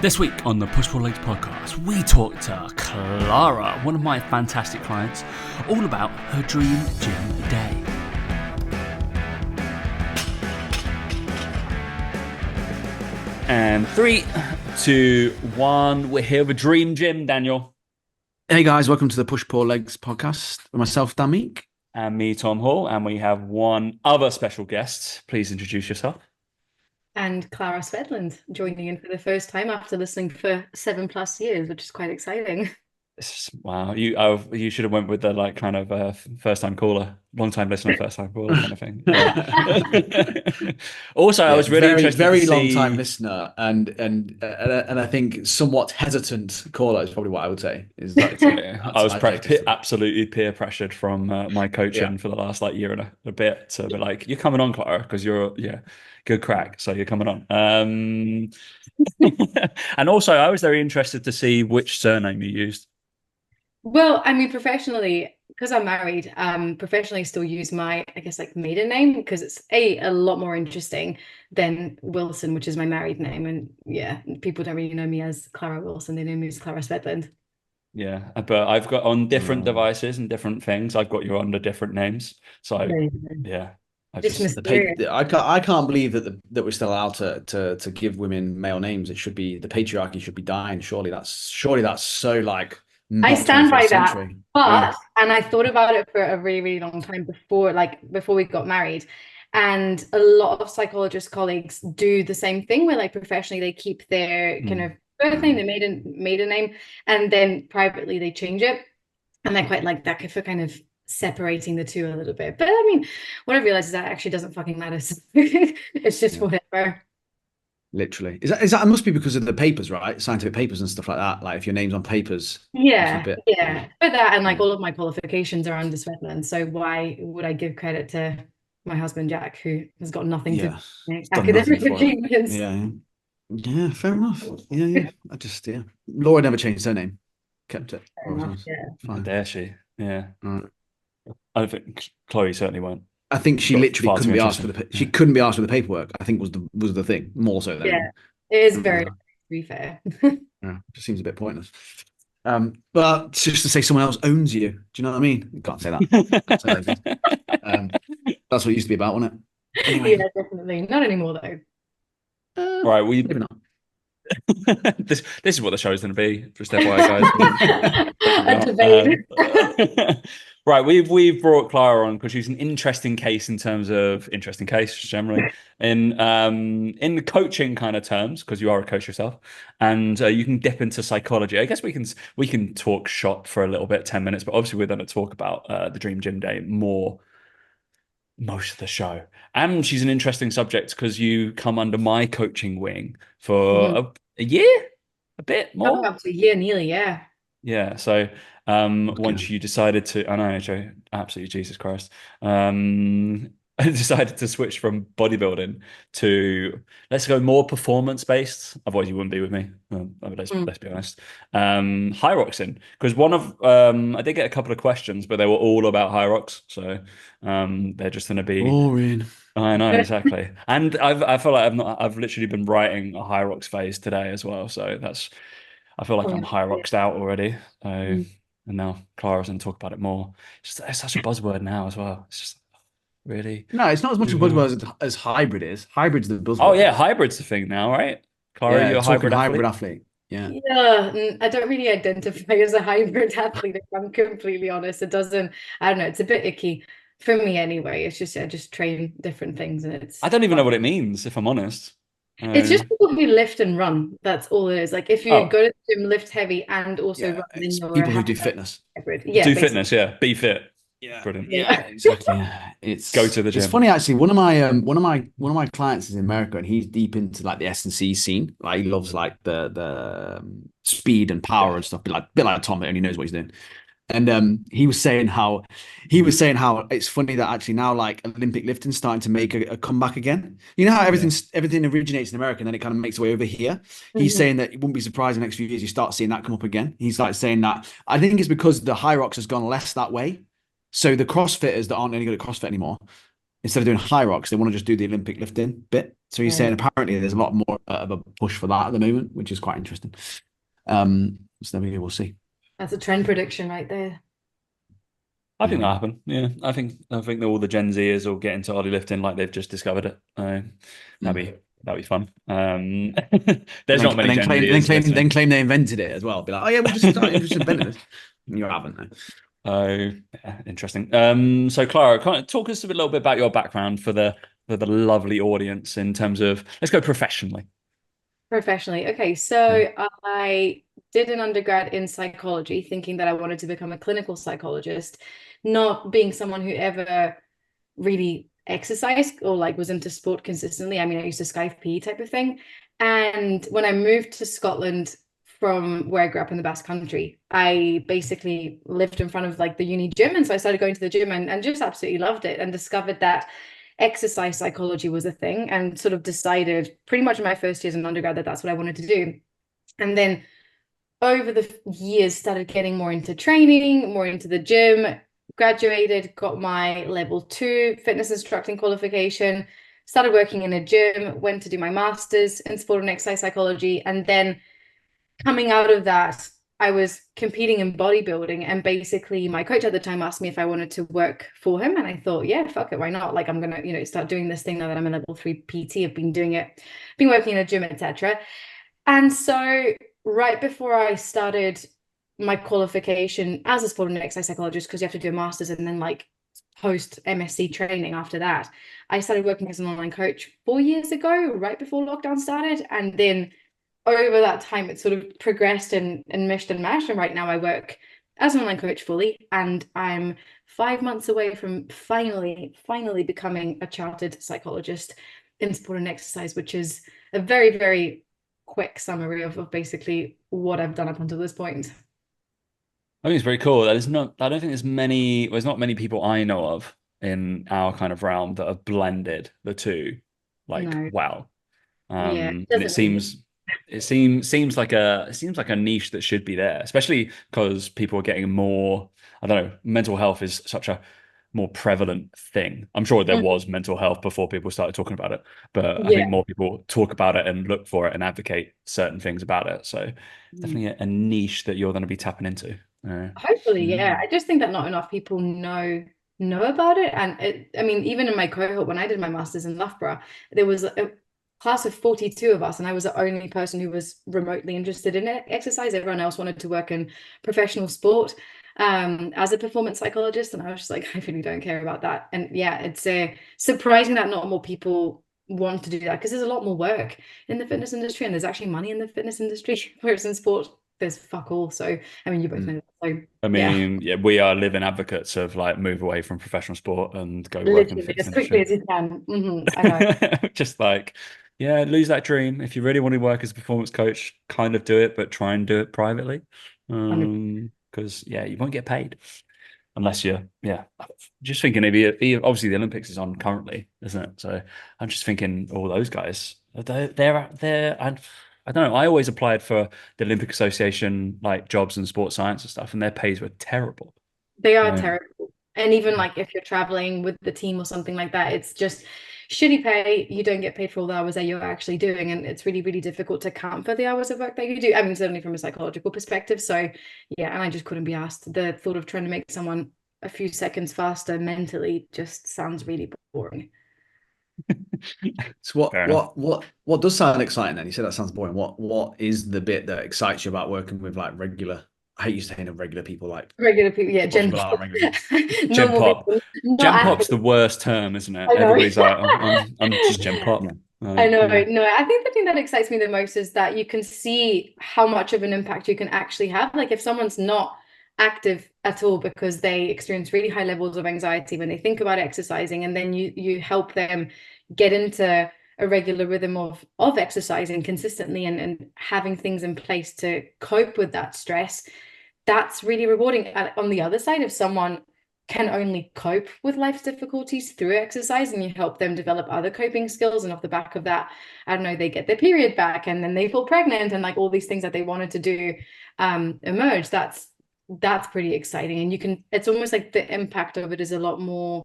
This week on the Push Pull Legs podcast, we talk to Clara, one of my fantastic clients, all about her dream gym day. And 3, 2, 1, we're here with Dream Gym, Daniel. Hey guys, welcome to the Push Pull Legs podcast with myself, Dan Meek. And me, Tom Hall, and we have one other special guest. Please introduce yourself. And Clara Swedlund joining in for the first time after listening for 7+ years, which is quite exciting. Wow, you should have went with the kind of first time caller, long time listener, first time caller kind of thing. Yeah. Also, I was really interested. Very long time listener, and I think somewhat hesitant caller is probably what I would say. Is that I was absolutely peer pressured from my coaching for the last year and a bit to be like, "You're coming on, Clara, because you're good crack, so you're coming on." And also, I was very interested to see which surname you used. Well, I mean, professionally, because I'm married, professionally still use my, I guess, maiden name, because it's a lot more interesting than Wilson, which is my married name. And yeah, people don't really know me as Clara Wilson. They know me as Clara Swedlund. Yeah, but I've got on different devices and different things. I've got you under different names. So yeah. I can't believe that we're still allowed to give women male names. It should be, the patriarchy should be dying. Surely that's so I stand by that, but and I thought about it for a really, really long time before we got married, and a lot of psychologist colleagues do the same thing where professionally they keep their kind of birth name, their maiden name, and then privately they change it, and they're quite like that for kind of separating the two a little bit. But I mean, what I realized is that actually doesn't fucking matter. So it's just whatever. Literally, is that it must be because of the papers, right? Scientific papers and stuff like that. Like if your name's on papers, yeah. But that and all of my qualifications are under Swedlund. So why would I give credit to my husband Jack, who has got nothing to academic achievements? Yeah, fair enough. Yeah. Laura never changed her name, kept it. Fine. Dare she? Yeah. Right. I don't think Chloe certainly won't. I think she literally couldn't be asked for she couldn't be asked for the paperwork. I think was the thing more so than it is very to be fair. Just seems a bit pointless. But just to say someone else owns you, do you know what I mean? You can't say that. That's what it used to be about, wasn't it? Anyway. Yeah, definitely not anymore though. Right, maybe not. This is what the show's going to be. Just FYI, guys. Right, we've brought Clara on because she's an interesting case generally in the coaching kind of terms, because you are a coach yourself, and you can dip into psychology. I guess we can talk shop for a little bit, 10 minutes, but obviously we're going to talk about the Dream Gym Day more most of the show. And she's an interesting subject because you come under my coaching wing for a year, a bit more, up to a year nearly, yeah. Yeah, so once you decided to, I know, Joe, absolutely, Jesus Christ, I decided to switch from bodybuilding to, let's go more performance-based. Otherwise, you wouldn't be with me. Let's be honest. Hyroxing, because I did get a couple of questions, but they were all about hyrox. So they're just going to be boring. I know, exactly. And I feel like I've literally been writing a hyrox phase today as well. So I feel like I'm hyroxed out already. And now Clara's going to talk about it more. It's such a buzzword now as well. It's just really. No, it's not as much a buzzword as hybrid is. Hybrid's the buzzword. Oh yeah, hybrid's the thing now, right? Clara, you're a hybrid athlete. Yeah. Yeah, I don't really identify as a hybrid athlete, if I'm completely honest. It doesn't, I don't know, it's a bit icky for me anyway. It's just I just train different things, and I don't even know what it means, if I'm honest. It's just people who lift and run. That's all it is. If you go to the gym, lift heavy, and also run, then you're people who do fitness. Hybrid. Yeah, do fitness. Yeah, be fit. Yeah, brilliant. Yeah, exactly. Yeah. Go to the gym. It's funny actually. One of my clients is in America, and he's deep into the S&C scene. He loves the speed and power and stuff. A bit like Tom, and he knows what he's doing. And he was saying how it's funny that actually now Olympic lifting's starting to make a comeback again. You know how everything originates in America and then it kind of makes its way over here. He's saying that it wouldn't be surprised in the next few years you start seeing that come up again. He's saying that I think it's because the hyrox has gone less that way. So the CrossFitters that aren't any good at CrossFit anymore, instead of doing hyrox, they want to just do the Olympic lifting bit. So you're saying apparently there's a lot more of a push for that at the moment, which is quite interesting. So maybe we'll see. That's a trend prediction right there. I think that'll happen. Yeah, I think that all the Gen Zers will get into body lifting like they've just discovered it. That'd be fun. There's not many Gen Zers then listening. claim they invented it as well. Be like, oh yeah, we just invented this. You haven't though. Oh, yeah, interesting. So Clara, kind of talk us a little bit about your background for the lovely audience in terms of, let's go professionally. Professionally. Okay, so I did an undergrad in psychology, thinking that I wanted to become a clinical psychologist, not being someone who ever really exercised or like was into sport consistently. I mean, I used to Skype PE type of thing. And when I moved to Scotland from where I grew up in the Basque Country, I basically lived in front of like the uni gym. And so I started going to the gym and just absolutely loved it and discovered that exercise psychology was a thing and sort of decided pretty much in my first years in undergrad that that's what I wanted to do. And then over the years started getting more into training, more into the gym, graduated, got my level 2 fitness instructing qualification, started working in a gym, went to do my master's in sport and exercise psychology. And then coming out of that, I was competing in bodybuilding, and basically my coach at the time asked me if I wanted to work for him, and I thought, yeah, fuck it, why not? Like, I'm gonna, start doing this thing now that I'm a level 3 PT. I've been doing it, been working in a gym, etc. And so right before I started my qualification as a sport and exercise psychologist, because you have to do a master's and then like post MSc training after that, I started working as an online coach 4 years ago, right before lockdown started. And then over that time, it sort of progressed and meshed and mashed. And right now I work as an online coach fully, and I'm 5 months away from finally becoming a chartered psychologist in sport and exercise, which is a very, very quick summary of basically what I've done up until this point. I think it's very cool. I don't think there's not many people I know of in our kind of realm that have blended the two. Like, No. wow. Yeah, And it seems like a niche that should be there, especially because people are getting more, I don't know, mental health is such a more prevalent thing. I'm sure there was mental health before people started talking about it, but I yeah. think more people talk about it and look for it and advocate certain things about it. So definitely a niche that you're going to be tapping into. Hopefully, yeah. I just think that not enough people know about it. And I mean, even in my cohort, when I did my master's in Loughborough, there was a class of 42 of us, and I was the only person who was remotely interested in exercise. Everyone else wanted to work in professional sport as a performance psychologist, and I was just like, I really don't care about that. And yeah, it's surprising that not more people want to do that, because there's a lot more work in the fitness industry, and there's actually money in the fitness industry, whereas in sport there's fuck all. So I mean, you both know that. So I yeah, mean, yeah, we are living advocates of like move away from professional sport and go work in the literally fitness as quickly industry. as you can. I know. Just like, yeah, lose that dream. If you really want to work as a performance coach, kind of do it, but try and do it privately. Because yeah, you won't get paid unless you're, yeah. Just thinking maybe obviously the Olympics is on currently, isn't it? So I'm just thinking all those guys, and I don't know. I always applied for the Olympic Association like jobs and sports science and stuff, and their pays were terrible. They are Yeah. terrible. And even like if you're traveling with the team or something like that, it's just shitty pay. You don't get paid for all the hours that you're actually doing. And it's really, really difficult to count for the hours of work that you do. I mean, certainly from a psychological perspective. So yeah, and I just couldn't be asked. The thought of trying to make someone a few seconds faster mentally just sounds really boring. So Fair enough. what does sound exciting then? You said that sounds boring. What is the bit that excites you about working with like regular? I hate using of regular people, like Regular people, yeah, what Gen people are Pop. regular people. Gen Normal pop. people, not Gen pop's the athletes. worst term, isn't it? I know. Everybody's like, oh, I'm just Gen pop. I know. Yeah. No, I think the thing that excites me the most is that you can see how much of an impact you can actually have. Like if someone's not active at all because they experience really high levels of anxiety when they think about exercising, and then you help them get into a regular rhythm of exercising consistently and having things in place to cope with that stress, that's really rewarding. And on the other side, if someone can only cope with life's difficulties through exercise and you help them develop other coping skills, and off the back of that, I don't know, they get their period back and then they fall pregnant and like all these things that they wanted to do emerge, that's pretty exciting. And you can, it's almost like the impact of it is a lot more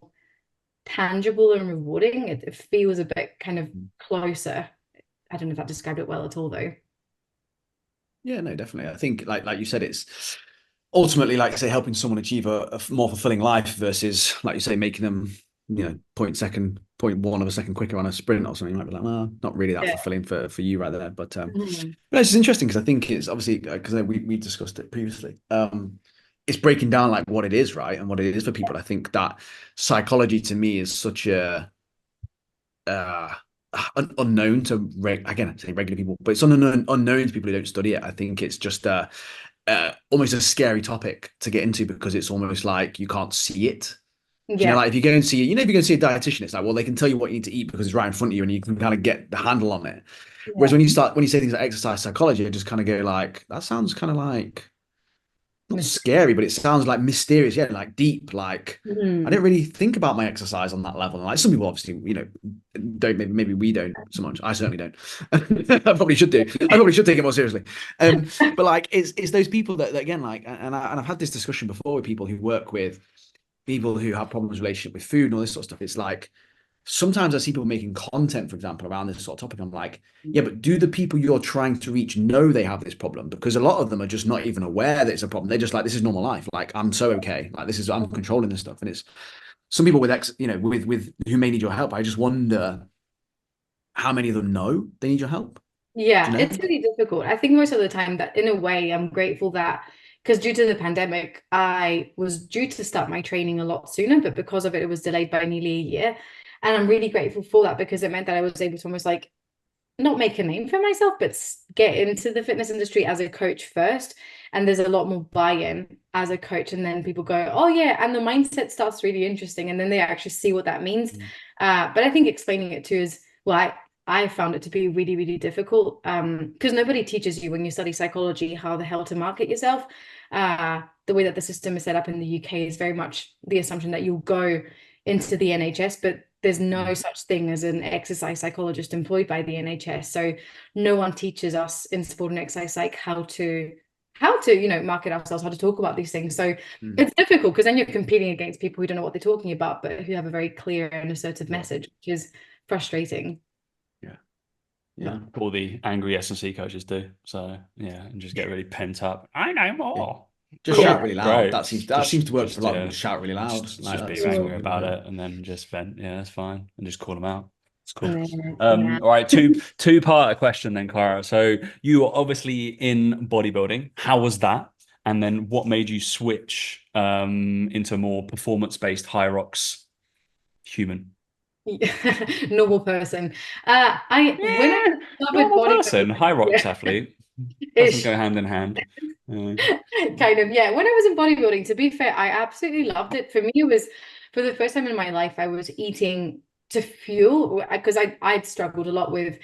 tangible and rewarding. It feels a bit kind of closer. I don't know if that described it well at all, though. Yeah, no, definitely. I think like you said, it's ultimately, like say, helping someone achieve a more fulfilling life versus, like you say, making them, 0.1 of a second quicker on a sprint or something. You might be like, well, not really that fulfilling for you right there. But it's just interesting because I think it's obviously, because we discussed it previously. It's breaking down like what it is, right, and what it is for people. I think that psychology to me is such a unknown to again, I say regular people, but it's unknown to people who don't study it. I think it's just almost a scary topic to get into because it's almost like you can't see it. Yeah. Like if you go and see, if you go and see a dietitian, it's like, well, they can tell you what you need to eat because it's right in front of you and you can kind of get the handle on it. Whereas when you say things like exercise psychology, I just kind of go like, that sounds kind of like not scary, but it sounds like mysterious, like deep. Like I didn't really think about my exercise on that level. And like some people obviously, don't. Maybe we don't so much. I certainly don't. I probably should do. I probably should take it more seriously. But like it's those people that again, like, and I've had this discussion before with people who work with people who have problems with relationship with food and all this sort of stuff. It's like sometimes I see people making content, for example, around this sort of topic. I'm like, yeah, but do the people you're trying to reach know they have this problem? Because a lot of them are just not even aware that it's a problem. They're just like, this is normal life. Like, I'm so okay. Like, I'm controlling this stuff. And it's some people with with who may need your help. I just wonder how many of them know they need your help. Yeah, it's really difficult. I think most of the time that in a way I'm grateful that because due to the pandemic, I was due to start my training a lot sooner, but because of it, it was delayed by nearly a year. And I'm really grateful for that because it meant that I was able to almost like not make a name for myself, but get into the fitness industry as a coach first. And there's a lot more buy-in as a coach. And then people go, oh yeah, and the mindset starts really interesting. And then they actually see what that means. But I think explaining it too is, well, I found it to be really, really difficult because nobody teaches you when you study psychology how the hell to market yourself. The way that the system is set up in the UK is very much the assumption that you'll go into the NHS, but there's no such thing as an exercise psychologist employed by the NHS. So no one teaches us in sport and exercise psych how to market ourselves, how to talk about these things. So it's difficult because then you're competing against people who don't know what they're talking about, but who have a very clear and assertive message, which is frustrating. Yeah. All the angry S&C coaches do. So yeah, and just get really pent up. I know more. Just shout really loud. Great. That seems to work for a lot of them. Shout really loud. Just be angry about it and then just vent. Yeah, that's fine. And just call them out. It's cool. Yeah. All right, two-part question then, Clara. So you were obviously in bodybuilding. How was that? And then what made you switch into a more performance-based hyrox human? Normal person. When I normal person, hyrox athlete. Doesn't go hand in hand. Kind of, yeah. When I was in bodybuilding, to be fair, I absolutely loved it. For me, it was for the first time in my life, I was eating to fuel because I'd struggled a lot with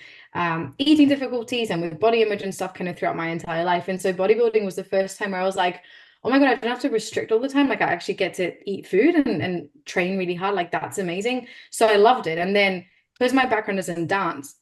eating difficulties and with body image and stuff kind of throughout my entire life. And so bodybuilding was the first time where I was like, oh my God, I don't have to restrict all the time. Like I actually get to eat food and train really hard. Like that's amazing. So I loved it. And then because my background is in dance,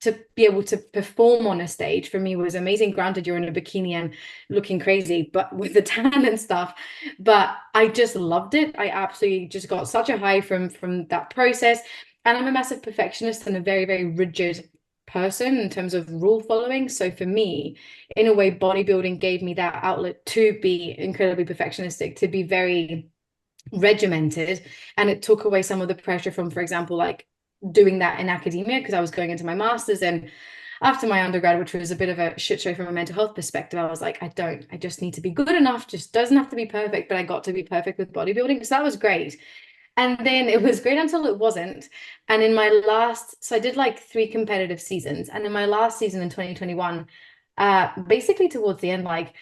to be able to perform on a stage for me was amazing. Granted, you're in a bikini and looking crazy, but with the tan and stuff. But I just loved it. I absolutely just got such a high from that process. And I'm a massive perfectionist and a very, very rigid person in terms of rule following. So for me, in a way, bodybuilding gave me that outlet to be incredibly perfectionistic, to be very regimented. And it took away some of the pressure from, for example, like doing that in academia because I was going into my master's, and after my undergrad, which was a bit of a shit show from a mental health perspective, I was like, I just need to be good enough, just doesn't have to be perfect, but I got to be perfect with bodybuilding. So that was great. And then it was great until it wasn't. And in my last, so I did like 3 competitive seasons. And in my last season in 2021, basically towards the end, like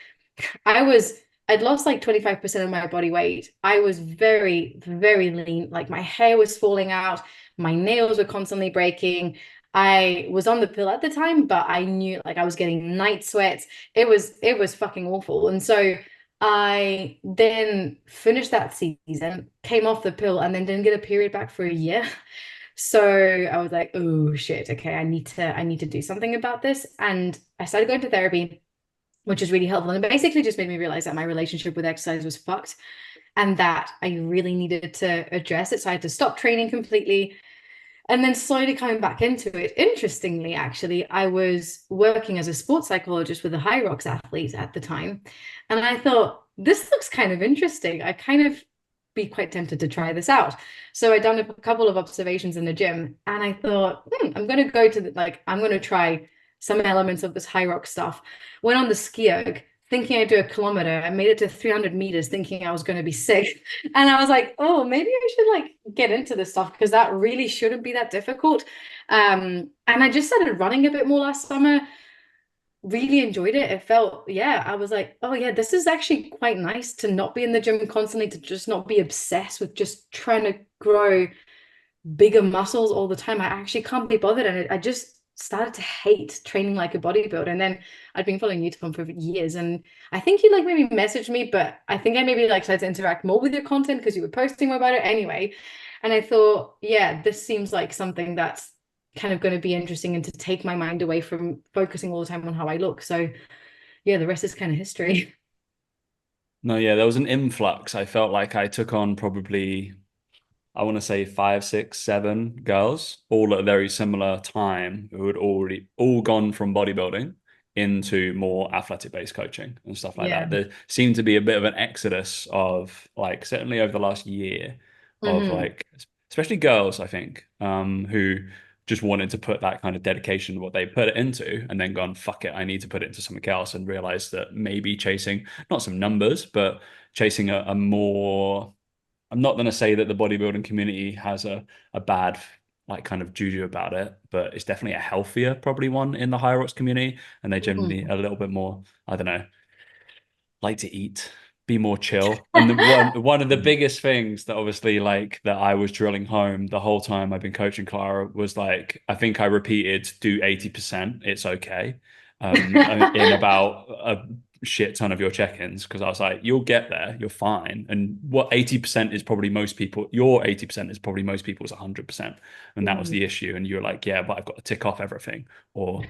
I'd lost like 25% of my body weight. I was very, very lean. Like my hair was falling out. My nails were constantly breaking. I was on the pill at the time, but I knew like I was getting night sweats. It was fucking awful. And so I then finished that season, came off the pill, and then didn't get a period back for a year. So I was like, oh shit, okay, I need to do something about this. And I started going to therapy, which is really helpful. And it basically just made me realize that my relationship with exercise was fucked. and that I really needed to address it. So I had to stop training completely and then slowly coming back into it. Interestingly, actually, I was working as a sports psychologist with a hyrox athlete at the time. And I thought, this looks kind of interesting. I kind of be quite tempted to try this out. So I done a couple of observations in the gym and I thought, I'm going to go to I'm going to try some elements of this hyrox stuff. Went on the ski erg thinking I'd do a kilometer. I made it to 300 meters thinking I was going to be sick. And I was like, oh, maybe I should like get into this stuff because that really shouldn't be that difficult. And I just started running a bit more last summer. Really enjoyed it. It felt, yeah, I was like, oh yeah, this is actually quite nice to not be in the gym constantly, to just not be obsessed with just trying to grow bigger muscles all the time. I actually can't be bothered. And I just started to hate training like a bodybuilder. And then I'd been following you for years. And I think you like maybe messaged me, but I think I maybe like started to interact more with your content because you were posting more about it anyway. And I thought, yeah, this seems like something that's kind of going to be interesting and to take my mind away from focusing all the time on how I look. So yeah, the rest is kind of history. No, yeah, there was an influx. I felt like I took on probably, I want to say 5, 6, 7 girls, all at a very similar time, who had already all gone from bodybuilding into more athletic-based coaching and stuff like Yeah. that. There seemed to be a bit of an exodus of like, certainly over the last year, of like, especially girls, I think, who just wanted to put that kind of dedication, what they put it into, and then gone, fuck it, I need to put it into something else, and realize that maybe chasing not some numbers, but chasing a more, I'm not going to say that the bodybuilding community has a bad like kind of juju about it, but it's definitely a healthier probably one in the hyrox community, and they generally a little bit more, I don't know, like to eat, be more chill. And the one of the biggest things that obviously like that I was drilling home the whole time I've been coaching Clara was like, I think I repeated, do 80%, it's okay. In about a shit ton of your check-ins, because I was like, you'll get there, you're fine. And what 80% is probably most people, your 80% is probably most people's 100%. And that was the issue. And you're like, yeah, but I've got to tick off everything. Or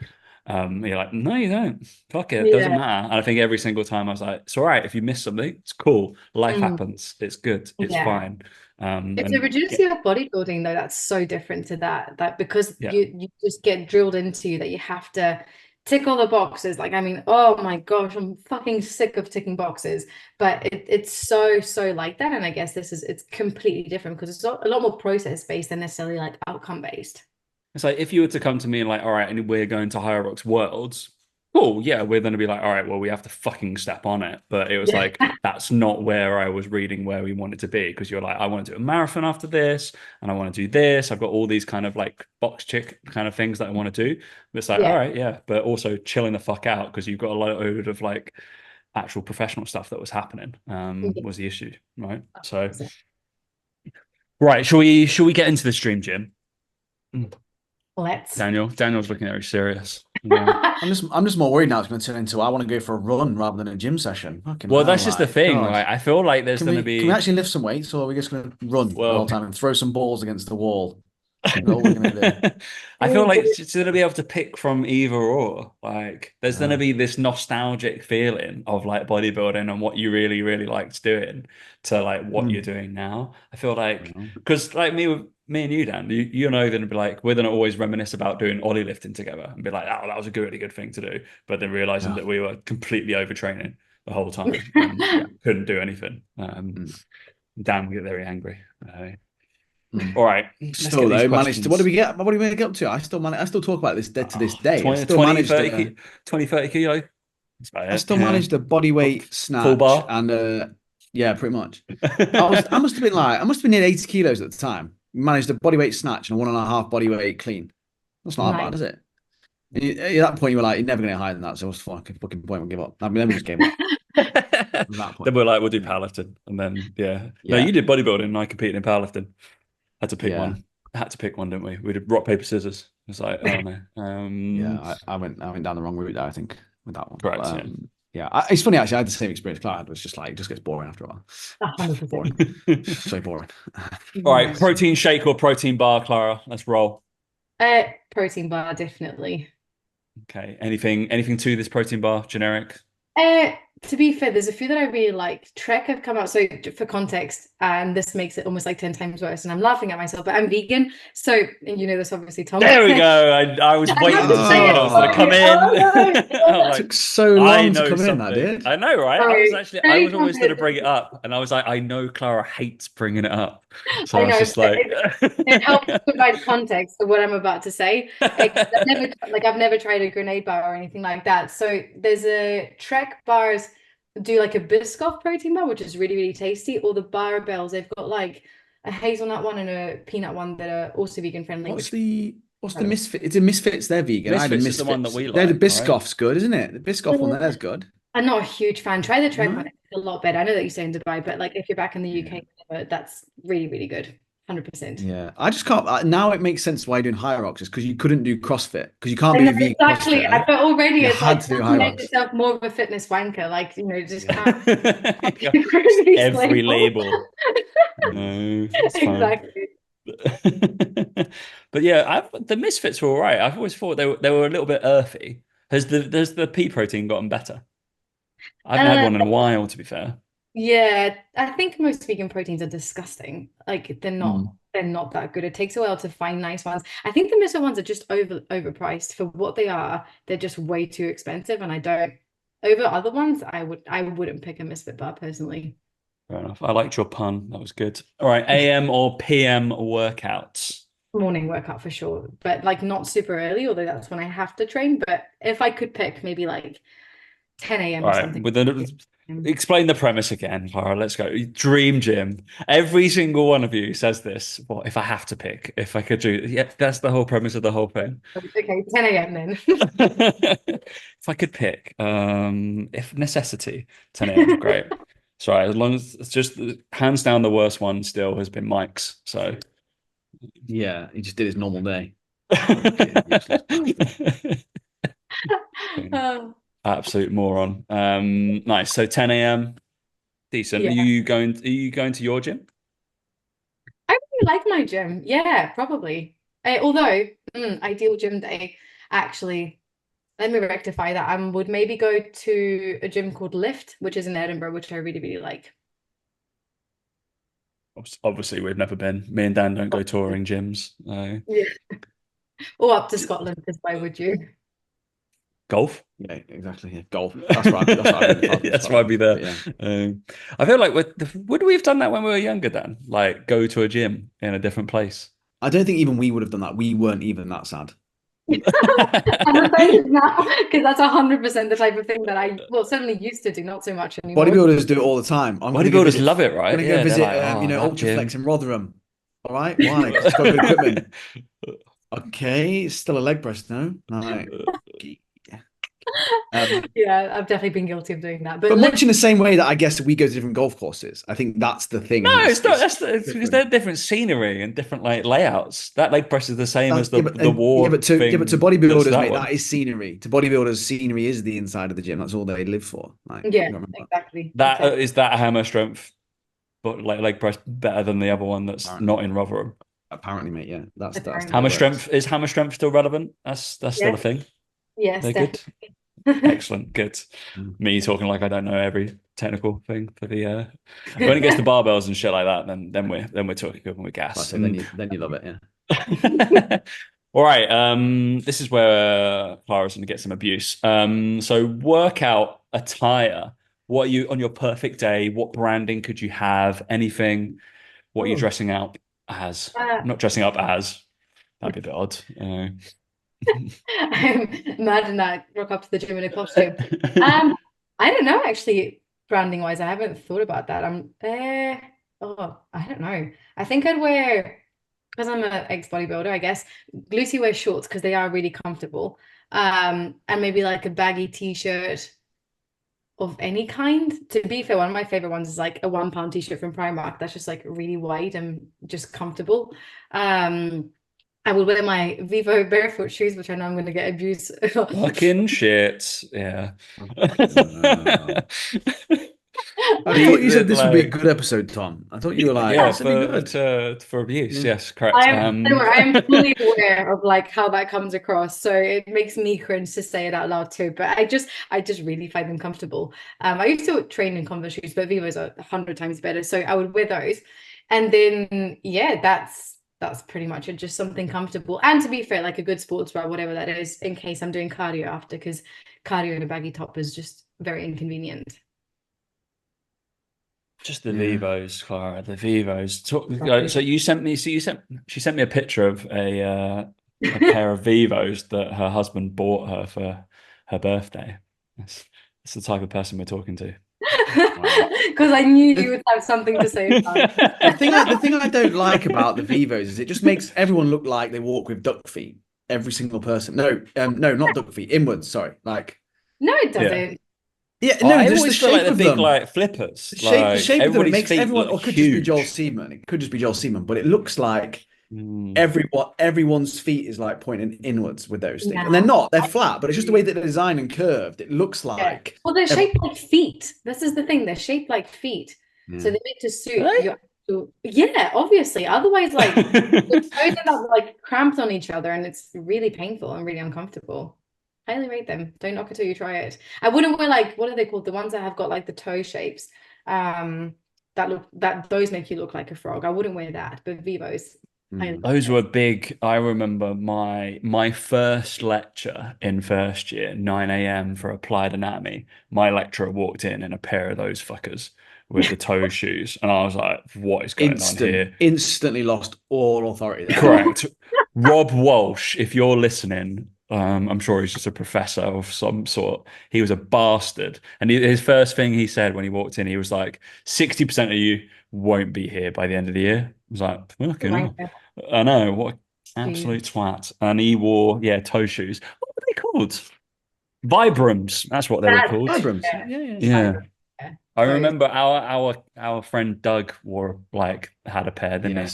you're like, no, you don't. Fuck it, doesn't Yeah. matter. And I think every single time I was like, it's all right if you miss something, it's cool. Life happens. It's good. It's Yeah. fine. It's a And yeah, rigidity of bodybuilding though that's so different to that because yeah. you just get drilled into that you have to tick all the boxes. Like, I mean, oh my gosh, I'm fucking sick of ticking boxes, but it's so like that. And I guess it's completely different because it's a lot more process based than necessarily like outcome based. It's like if you were to come to me and like, all right, and we're going to Hyrox Worlds, cool, yeah, we're going to be like, all right, well, we have to fucking step on it. But it was Yeah. like, that's not where I was reading where we wanted to be, because you're like, I want to do a marathon after this, and I want to do this. I've got all these kind of like box chick kind of things that I want to do. But it's like, all Yeah. right, yeah, but also chilling the fuck out because you've got a load of like actual professional stuff that was happening, Yeah. was the issue, right? So, right, shall we get into the stream, Jim? Let's. Daniel's looking very serious. Yeah. I'm just more worried now. It's going to turn into I want to go for a run rather than a gym session. Fucking Well, hell, that's just the like thing, God. right? I feel like there's going to Can we be, actually lift some weights, or are we just going to run the whole well, time and throw some balls against the wall? Is that all we're going to do? I feel like it's going to be able to pick from either or. Like, there's going to Yeah. be this nostalgic feeling of like bodybuilding and what you really, really liked doing to like what you're Mm. doing now. I feel like, Yeah. because like me and you, Dan, you know, going to be like, we're going to always reminisce about doing Ollie lifting together and be like, oh, that was a really good thing to do. But then realizing Yeah. that we were completely overtraining the whole time and Yeah. couldn't do anything. Mm. Dan would get very angry. Mm. All right, let's get Still these though, managed to. What do questions. we get? What do we get up to? I still talk about this to this Oh, day. 20, 20, 30, 20, 30 kilo. That's about I it. still Yeah. managed a body weight Full snatch bar. and yeah, pretty much. I must have been like I must have been near 80 kilos at the time. Managed a body weight snatch and a 1.5 body weight clean. That's not that bad, Nice. is it? And at that point, you were like, you're never going to get higher than that. So what's the fucking point? We'll give up. I mean, then we just gave up at that Then point. we're like, we'll do Yeah. powerlifting. And then, yeah. No, Yeah. you did bodybuilding and I competed in powerlifting. Had to pick Yeah. one. Had to pick one, didn't we? We did rock, paper, scissors. It's like, oh no. Yeah. I went down the wrong route there, I think, with that one. Correct, yeah. Yeah. It's funny, actually. I had the same experience Clara had. It was just like, it just gets boring after a while. 100%. Boring. So boring. All right, protein shake or protein bar, Clara? Let's roll. Protein bar, definitely. Okay. Anything to this protein bar? Generic? to be fair, there's a few that I really like. Trek have come out. So for context, and this makes it almost like 10 times worse, and I'm laughing at myself, but I'm vegan. So, and you know this obviously, Tom. There we go. I was waiting to see when I was going to come in. It took so long to come in, that did. I know, right? Sorry. I was always going to bring it up, and I was like, I know Clara hates bringing it up. So I I was know, just like, it helps provide context for what I'm about to say. I've never tried a grenade bar or anything like that. So there's a Trek bars do like a Biscoff protein bar, which is really, really tasty. Or the Barbells, they've got like a hazelnut one and a peanut one that are also vegan friendly. What's the Misfit? It's a Misfits, they're vegan. Misfits is the one that we like. They're the Biscoff's good, isn't it? The Biscoff one there's good. I'm not a huge fan. Try the Trek one. It's a lot better. I know that you say in Dubai, but like if you're back in the UK, that's really, really good. 100%. Yeah, I just can't. Now it makes sense why you're doing hyrox is because you couldn't do CrossFit because you can't be a vegan. Exactly. I thought already it's like to make yourself more of a fitness wanker. Like, you know, just can't. Every label. No, exactly. But yeah, the Misfits were all right. I've always thought they were a little bit earthy. Has the pea protein gotten better? I haven't had one in a while, to be fair. Yeah, I think most vegan proteins are disgusting. Like they're not that good. It takes a while to find nice ones. I think the Misfit ones are just overpriced for what they are. They're just way too expensive, and I don't over other ones. I wouldn't pick a Misfit bar personally. Fair enough. I liked your pun. That was good. All right, AM or PM workouts? Morning workout for sure, but like not super early, although that's when I have to train. But if I could pick, maybe like 10 a.m. or something. Explain the premise again, Clara. Let's go. Dream gym. Every single one of you says this. Well, if I have to pick, if I could do, yeah, that's the whole premise of the whole thing. Okay, 10 a.m. then. If I could pick, if necessity, 10 a.m. Great. Sorry, as long as it's just hands down, the worst one still has been Mike's. So yeah, he just did his normal day. Absolute moron. Nice. So 10 a.m. Decent. Yeah. Are you going to your gym? I really like my gym. Yeah, probably. Although ideal gym day, actually, let me rectify that. I would maybe go to a gym called Lift, which is in Edinburgh, which I really, really like. Obviously, we've never been. Me and Dan don't go touring gyms. Yeah. Or up to Scotland, because why would you? Golf? Yeah, exactly. Yeah, golf. That's right. That's why I'd be there. Yeah. I feel like would we have done that when we were younger, Dan? Like go to a gym in a different place? I don't think even we would have done that. We weren't even that sad. I'm afraid now, because that's 100% the type of thing that I certainly used to do, not so much anymore. Bodybuilders do it all the time. Bodybuilders love it, right? I'm gonna go visit, Ultraflex in Rotherham. All right, why? Because it's got good equipment. Okay, still a leg press, no? Right. Yeah, I've definitely been guilty of doing that. But much in the same way that I guess we go to different golf courses. I think that's the thing. No, it's not. It's because they're different scenery and different like layouts. That leg press is the same as the wall. Yeah, but to bodybuilders, mate, that is scenery. To bodybuilders, scenery is the inside of the gym. That's all they live for. Like, yeah, exactly. Is that hammer strength, but like leg press better than the other one that's not in Rotherham? Apparently, mate. Yeah, that's hammer strength. Is hammer strength still relevant? That's still a thing. Yes, they're good. Excellent, good. Me talking like I don't know every technical thing for the when it gets to barbells and shit like that, then we're talking good when we gas. Then you love it, yeah. All right. This is where Clara's going to get some abuse. So workout attire. What are you on your perfect day? What branding could you have? Anything? What are you dressing up as? Not dressing up as. That'd be a bit odd. Imagine that, rock up to the gym in a costume. I don't know, actually, branding wise, I haven't thought about that. I don't know. I think I'd wear, because I'm an ex-bodybuilder, I guess, Lucy wears shorts because they are really comfortable. And maybe like a baggy t-shirt of any kind. To be fair, one of my favorite ones is like a £1 t-shirt from Primark that's just like really wide and just comfortable. I will wear my Vivo barefoot shoes, which I know I'm going to get abused. Fucking shit. Yeah. I thought you said this would be a good episode, Tom. I thought you were like, yeah, this would be good. for abuse. Yeah. Yes, correct. I'm fully aware of like how that comes across, so it makes me cringe to say it out loud too. But I just really find them comfortable. I used to train in Converse shoes, but Vivos are 100 times better, so I would wear those. And then yeah, that's pretty much it. Just something comfortable, and to be fair, like a good sports bra, whatever that is, in case I'm doing cardio after, because cardio in a baggy top is just very inconvenient. Just the Vivos, Clara, the Vivos. So she sent me a picture of a pair of Vivos that her husband bought her for her birthday. That's the type of person we're talking to. Because I knew you would have something to say about it. The thing I don't like about the Vivos is it just makes everyone look like they walk with duck feet. Every single person. No, not duck feet. Inwards. Sorry. Like. No, it doesn't. Yeah, no, I just always the feel shape like the of big them. like flippers. The shape of them, it makes everyone, or it could just be Joel huge. Seaman. It could just be Joel Seaman, but it looks like Mm. everyone's feet is like pointing inwards with those things. And they're not, they're flat, but it's just the way that they're designed and curved. It looks like. Well, they're shaped like feet. This is the thing, they're shaped like feet. Yeah. So they make to suit your yeah, obviously. Otherwise, like the toes end up like cramped on each other and it's really painful and really uncomfortable. Highly rate them. Don't knock it till you try it. I wouldn't wear like, what are they called? The ones that have got like the toe shapes. Those make you look like a frog. I wouldn't wear that, but Vivos. Those were big. I remember my first lecture in first year, 9 a.m. for applied anatomy. My lecturer walked in a pair of those fuckers with the toe shoes, and I was like, "What is going on here?" Instantly lost all authority there. Correct. Rob Walsh, if you're listening, I'm sure he's just a professor of some sort. He was a bastard, and his first thing he said when he walked in, he was like, "60% of you won't be here by the end of the year." I was like, "Fucking hell." I know, what absolute twat. And he wore, toe shoes. What were they called? Vibrams. That's what they were called. Vibrams. Yeah. I remember our friend Doug had a pair, didn't he?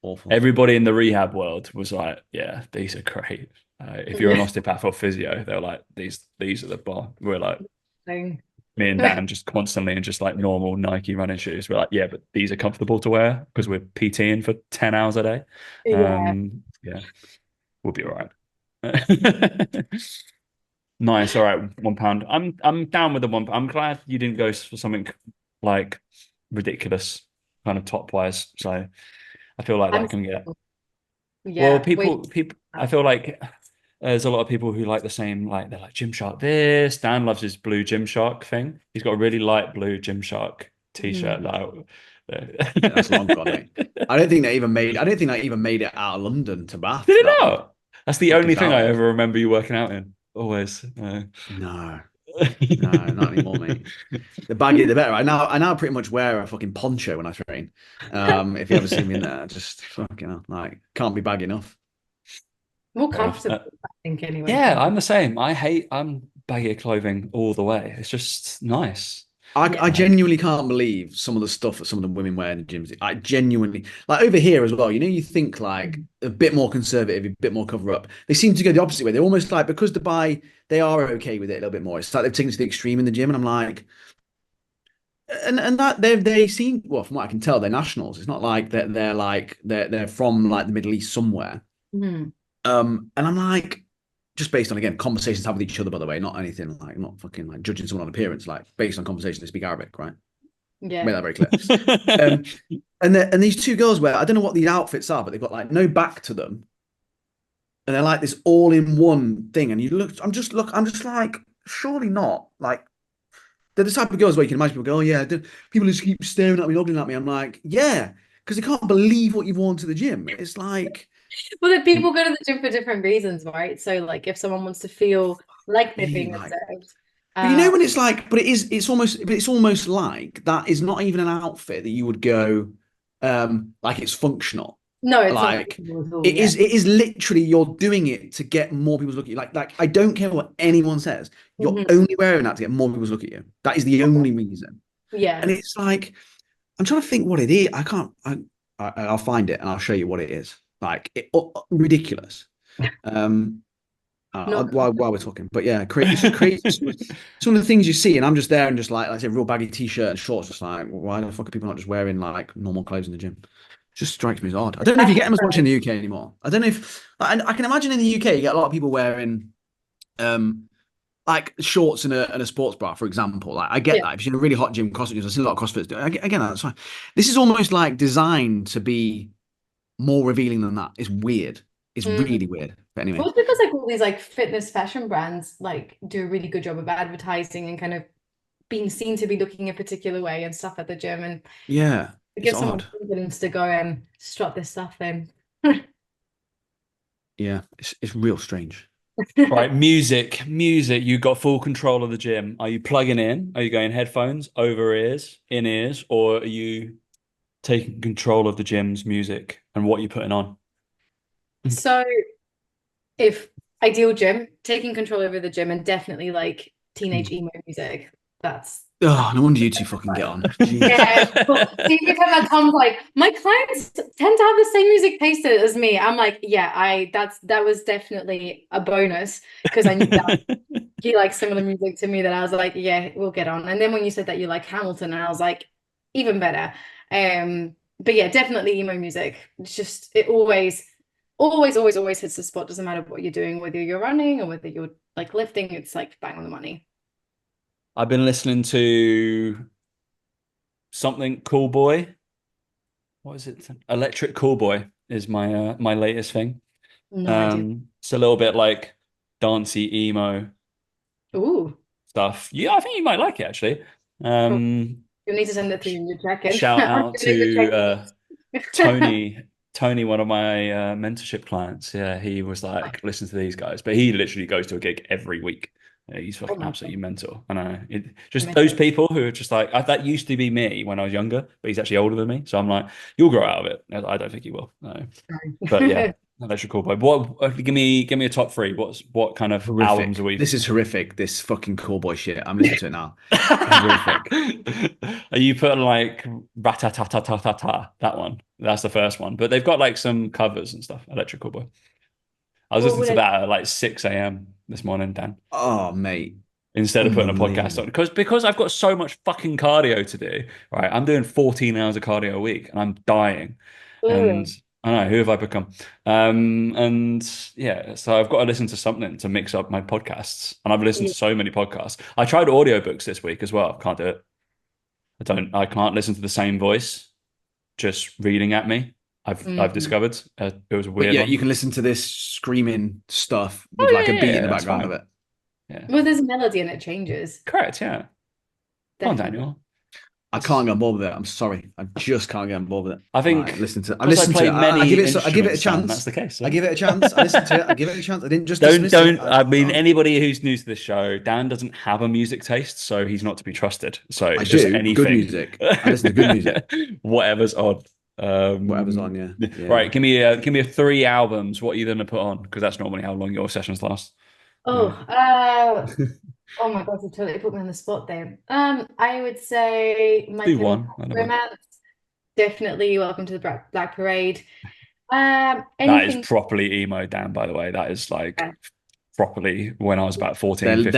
Awful. Everybody in the rehab world was like, "Yeah, these are great." If you're an osteopath or physio, they're like, "These are the bar." We're like, me and Dan just constantly in just like normal Nike running shoes. We're like, "Yeah, but these are comfortable to wear because we're PTing for 10 hours a day." Yeah, we'll be all right. Nice. All right, £1. I'm down with the £1. I'm glad you didn't go for something like ridiculous, kind of top wise. So I feel like that can get. Well, people. I feel like there's a lot of people who like the same. Like they're like Gymshark this. Dan loves his blue Gymshark thing. He's got a really light blue Gymshark t-shirt out. That's long gone, mate. I don't think that even made it out of London to Bath. Did it not? That's the only thing I ever remember you working out in. Always. No, not anymore, mate. The baggier the better. I now pretty much wear a fucking poncho when I train. If you ever see me in there, just fucking like can't be baggy enough. More comfortable, I think, anyway. Yeah, I'm the same. I'm baggy clothing all the way. It's just nice. I genuinely can't believe some of the stuff that some of the women wear in the gyms. I genuinely, like over here as well, you think like a bit more conservative, a bit more cover up. They seem to go the opposite way. They're almost like, because Dubai, they are okay with it a little bit more. It's like they've taken it to the extreme in the gym. And I'm like, and that they seem, well, from what I can tell, they're nationals. It's not like they're from like the Middle East somewhere. Mm. And I'm like, just based on, again, conversations have with each other, by the way, not anything like, not fucking like judging someone on appearance, like based on conversation, they speak Arabic, right? Yeah. Make that very clear. And these two girls wear, I don't know what these outfits are, but they've got like no back to them. And they're like this all-in-one thing. And I'm just like, surely not. Like, they're the type of girls where you can imagine people go, "Oh yeah, people just keep staring at me, ogling at me." I'm like, yeah, because they can't believe what you've worn to the gym. It's like, well, that people go to the gym for different reasons, right? So like if someone wants to feel like they're being observed. But when it's like, it's almost like that is not even an outfit that you would go like it's functional. No, it's like it is literally, you're doing it to get more people to look at you. Like I don't care what anyone says. You're only wearing that to get more people to look at you. That is the only reason. Yeah. And it's like, I'm trying to think what it is. I'll find it and I'll show you what it is. Like ridiculous. while we're talking, but yeah, it's just crazy. Some of the things you see, and I'm just there and just like I say, real baggy t-shirt and shorts, just like, why the fuck are people not just wearing like normal clothes in the gym? It just strikes me as odd. I don't know if you get them as much in the UK anymore. I don't know if I can imagine in the UK you get a lot of people wearing like shorts and a sports bra, for example. Like I get that if you're in a really hot gym, CrossFit gyms, I see a lot of CrossFitters do it. Again, that's fine. This is almost like designed to be more revealing than that. It's weird. It's really weird. But anyway. Well, it's because like all these like fitness fashion brands like do a really good job of advertising and kind of being seen to be looking a particular way and stuff at the gym, and yeah, it gives someone confidence to go and strut this stuff in. Yeah, it's real strange. Right, music. You got full control of the gym. Are you plugging in? Are you going headphones, over ears, in ears, or are you taking control of the gym's music and what you're putting on? So if ideal gym, taking control over the gym, and definitely like teenage emo music. That's no wonder you two fucking get on. Yeah. See, every time that comes, like my clients tend to have the same music taste as me. I'm like, yeah, that was definitely a bonus because I knew that he likes similar music to me, that I was like, yeah, we'll get on. And then when you said that you like Hamilton, and I was like, even better. But yeah, definitely emo music. It's just, it always hits the spot. Doesn't matter what you're doing, whether you're running or whether you're like lifting, it's like bang on the money. I've been listening to something Cool Boy. What is it? Electric Cool Boy is my my latest thing. No idea. It's a little bit like dancey emo stuff. Yeah, I think you might like it actually. Cool. You'll need to send it to you check-in. Shout out to Tony, one of my mentorship clients. Yeah, he was like, listen to these guys, but he literally goes to a gig every week. Yeah, he's fucking absolutely mental. I know. Just those people who are just like, that used to be me when I was younger, but he's actually older than me. So I'm like, you'll grow out of it. I don't think he will. No. But yeah, that's your cool boy. What? Give me a top three. What kind of horrific albums are we? This is horrific. This fucking cool boy shit. I'm listening to it now. Horrific. Are you putting like Ratatatatata? That one. That's the first one. But they've got like some covers and stuff. Electric Cool Boy. I was listening to that at like 6 a.m. this morning, Dan. Oh, mate. Instead of putting a podcast on. Because I've got so much fucking cardio to do, right? I'm doing 14 hours of cardio a week and I'm dying. And I know, who have I become? And yeah, so I've got to listen to something to mix up my podcasts. And I've listened to so many podcasts. I tried audiobooks this week as well. Can't do it. I can't listen to the same voice just reading at me. I've discovered it was a weird one. You can listen to this screaming stuff with like a beat in the background of it. Yeah. Well, there's a melody and it changes. Correct, yeah. Come on, Daniel. I can't get on board with it. I'm sorry. I just can't get on board with it. I think I listen to it. I give it a chance. That's the case. I give it a chance. I listen to it. I give it a chance. I didn't just anybody who's new to the show, Dan doesn't have a music taste, so he's not to be trusted. So I just do. Anything. Good music. I listen to good music. Whatever's on. Whatever's on, yeah. Right, give me a 3 albums. What are you gonna put on? Because that's normally how long your sessions last. Oh my God, you totally put me on the spot there. I would say My Chemical Romance. Definitely Welcome to the Black Parade. That is properly emo, Dan, by the way. That is like properly when I was about 14, 15.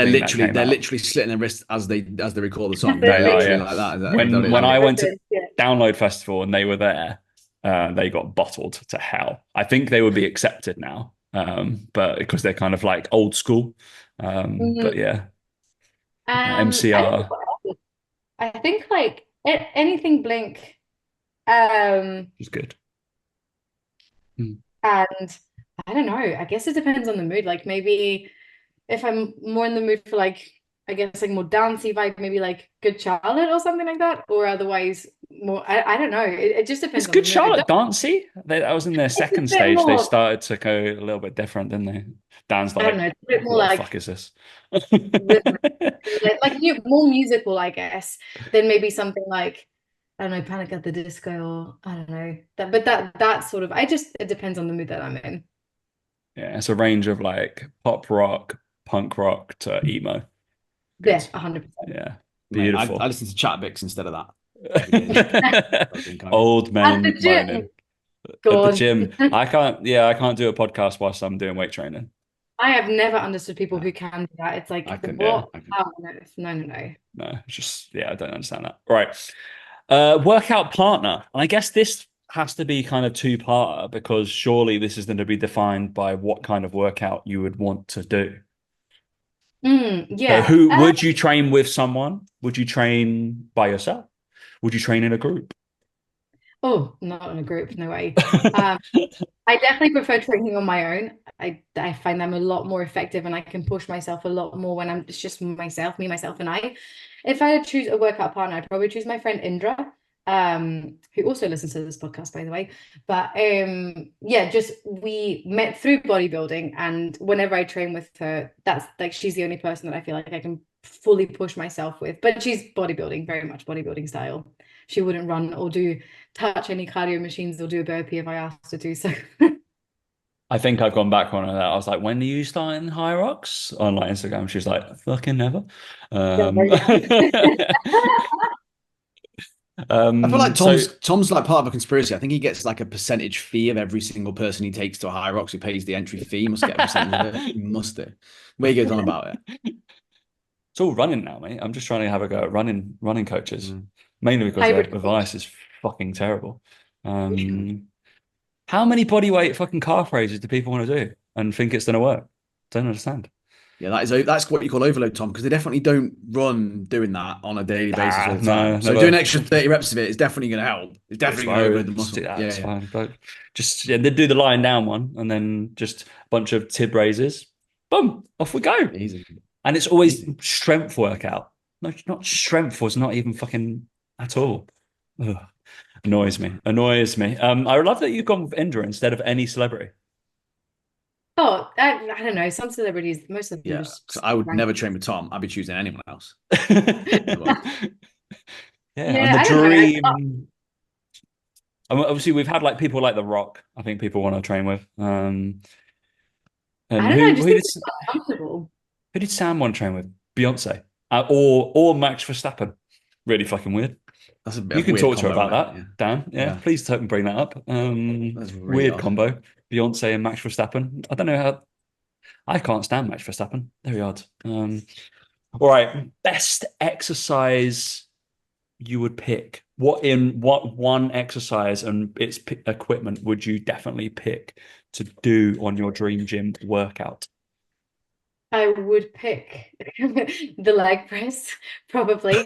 They're literally slitting their wrists as they record the song. They're literally like that. When I went to Download Festival and they were there, they got bottled to hell. I think they would be accepted now, but because they're kind of like old school. But yeah, MCR. I think like anything Blink. Is good. And I don't know. I guess it depends on the mood. Like maybe if I'm more in the mood for like, I guess like more dancey vibe, maybe like Good Charlotte or something like that. Or otherwise more, I don't know. It just depends. Is Good Charlotte dancey? That was in their second stage. They started to go a little bit different, didn't they? Dan's like, I don't know, it's a bit more what the fuck is this? like more musical, I guess, than maybe something like, I don't know, Panic at the Disco, or I don't know. But that sort of, it depends on the mood that I'm in. Yeah, it's a range of like pop rock, punk rock to emo. Yeah, 100%. Yeah, beautiful. I listen to Chatbix instead of that. Old men moaning. At the gym. I can't do a podcast whilst I'm doing weight training. I have never understood people who can do that. It's like, I couldn't do what? it. How on earth? No, no, no. No, it's just yeah, I don't understand that. Right. Workout partner. I guess this has to be kind of two-parter because surely this is going to be defined by what kind of workout you would want to do. So Yeah. who would you train with someone? Would you train by yourself? Would you train in a group? Oh, not in a group, no way. Um, I definitely prefer training on my own. I find I'm a lot more effective and I can push myself a lot more when it's just myself, me, myself, and I. If I had to choose a workout partner, I'd probably choose my friend Indra, who also listens to this podcast, by the way. But yeah, just we met through bodybuilding, and whenever I train with her, that's like she's the only person that I feel like I can fully push myself with. But she's bodybuilding, very much bodybuilding style. She wouldn't run or do touch any cardio machines or do a burpee if I asked her to. So I think I've gone back on that. I was like, when are you starting hyrox on like Instagram? She's like, fucking never. Um, I feel like so Tom's like part of a conspiracy. I think he gets like a percentage fee of every single person he takes to a hyrox who pays the entry fee. He must get a percentage of it. He must do. Where he goes on about it. it's all running now, mate. I'm just trying to have a go at running coaches, Mm. mainly because their hybrid advice is fucking terrible. Um, how many bodyweight fucking calf raises do people want to do and think it's going to work? Don't understand. Yeah, that's what you call overload, Tom, because they definitely don't run doing that on a daily basis all Ah, the no, time. So never. doing an extra 30 reps of it is definitely going to help. It's It's definitely going to overload the fine. Just do muscle. that. Yeah, It's yeah. fine. But just yeah, they do the lying down one and then just a bunch of tib raises. Boom, off we go. Easy. And it's always Easy. strength workout. No, not strength was not even fucking at all. Ugh. Annoys me. Annoys me. I love that you've gone with Indra instead of any celebrity. Oh, I don't know. Some celebrities, most of them Yeah. just So I would rank. never train with Tom. I'd be choosing anyone else. Yeah, and Yeah, the I don't know. dream. I mean, obviously, we've had like people like The Rock. I think people want to train with. I And don't know. I who just who think did it's uncomfortable. who did Sam want to train with? Beyonce, or Max Verstappen. Really fucking weird. That's a bit You of a can weird talk to her combo, about isn't it? that, Yeah. Dan. Yeah, Yeah. please don't bring that up. That's really Weird odd. combo. Beyonce and Max Verstappen. I don't know how. I can't stand Max Verstappen. Very odd. All right. Best exercise you would pick. What one exercise and its equipment would you definitely pick to do on your dream gym workout? I would pick the leg press, probably.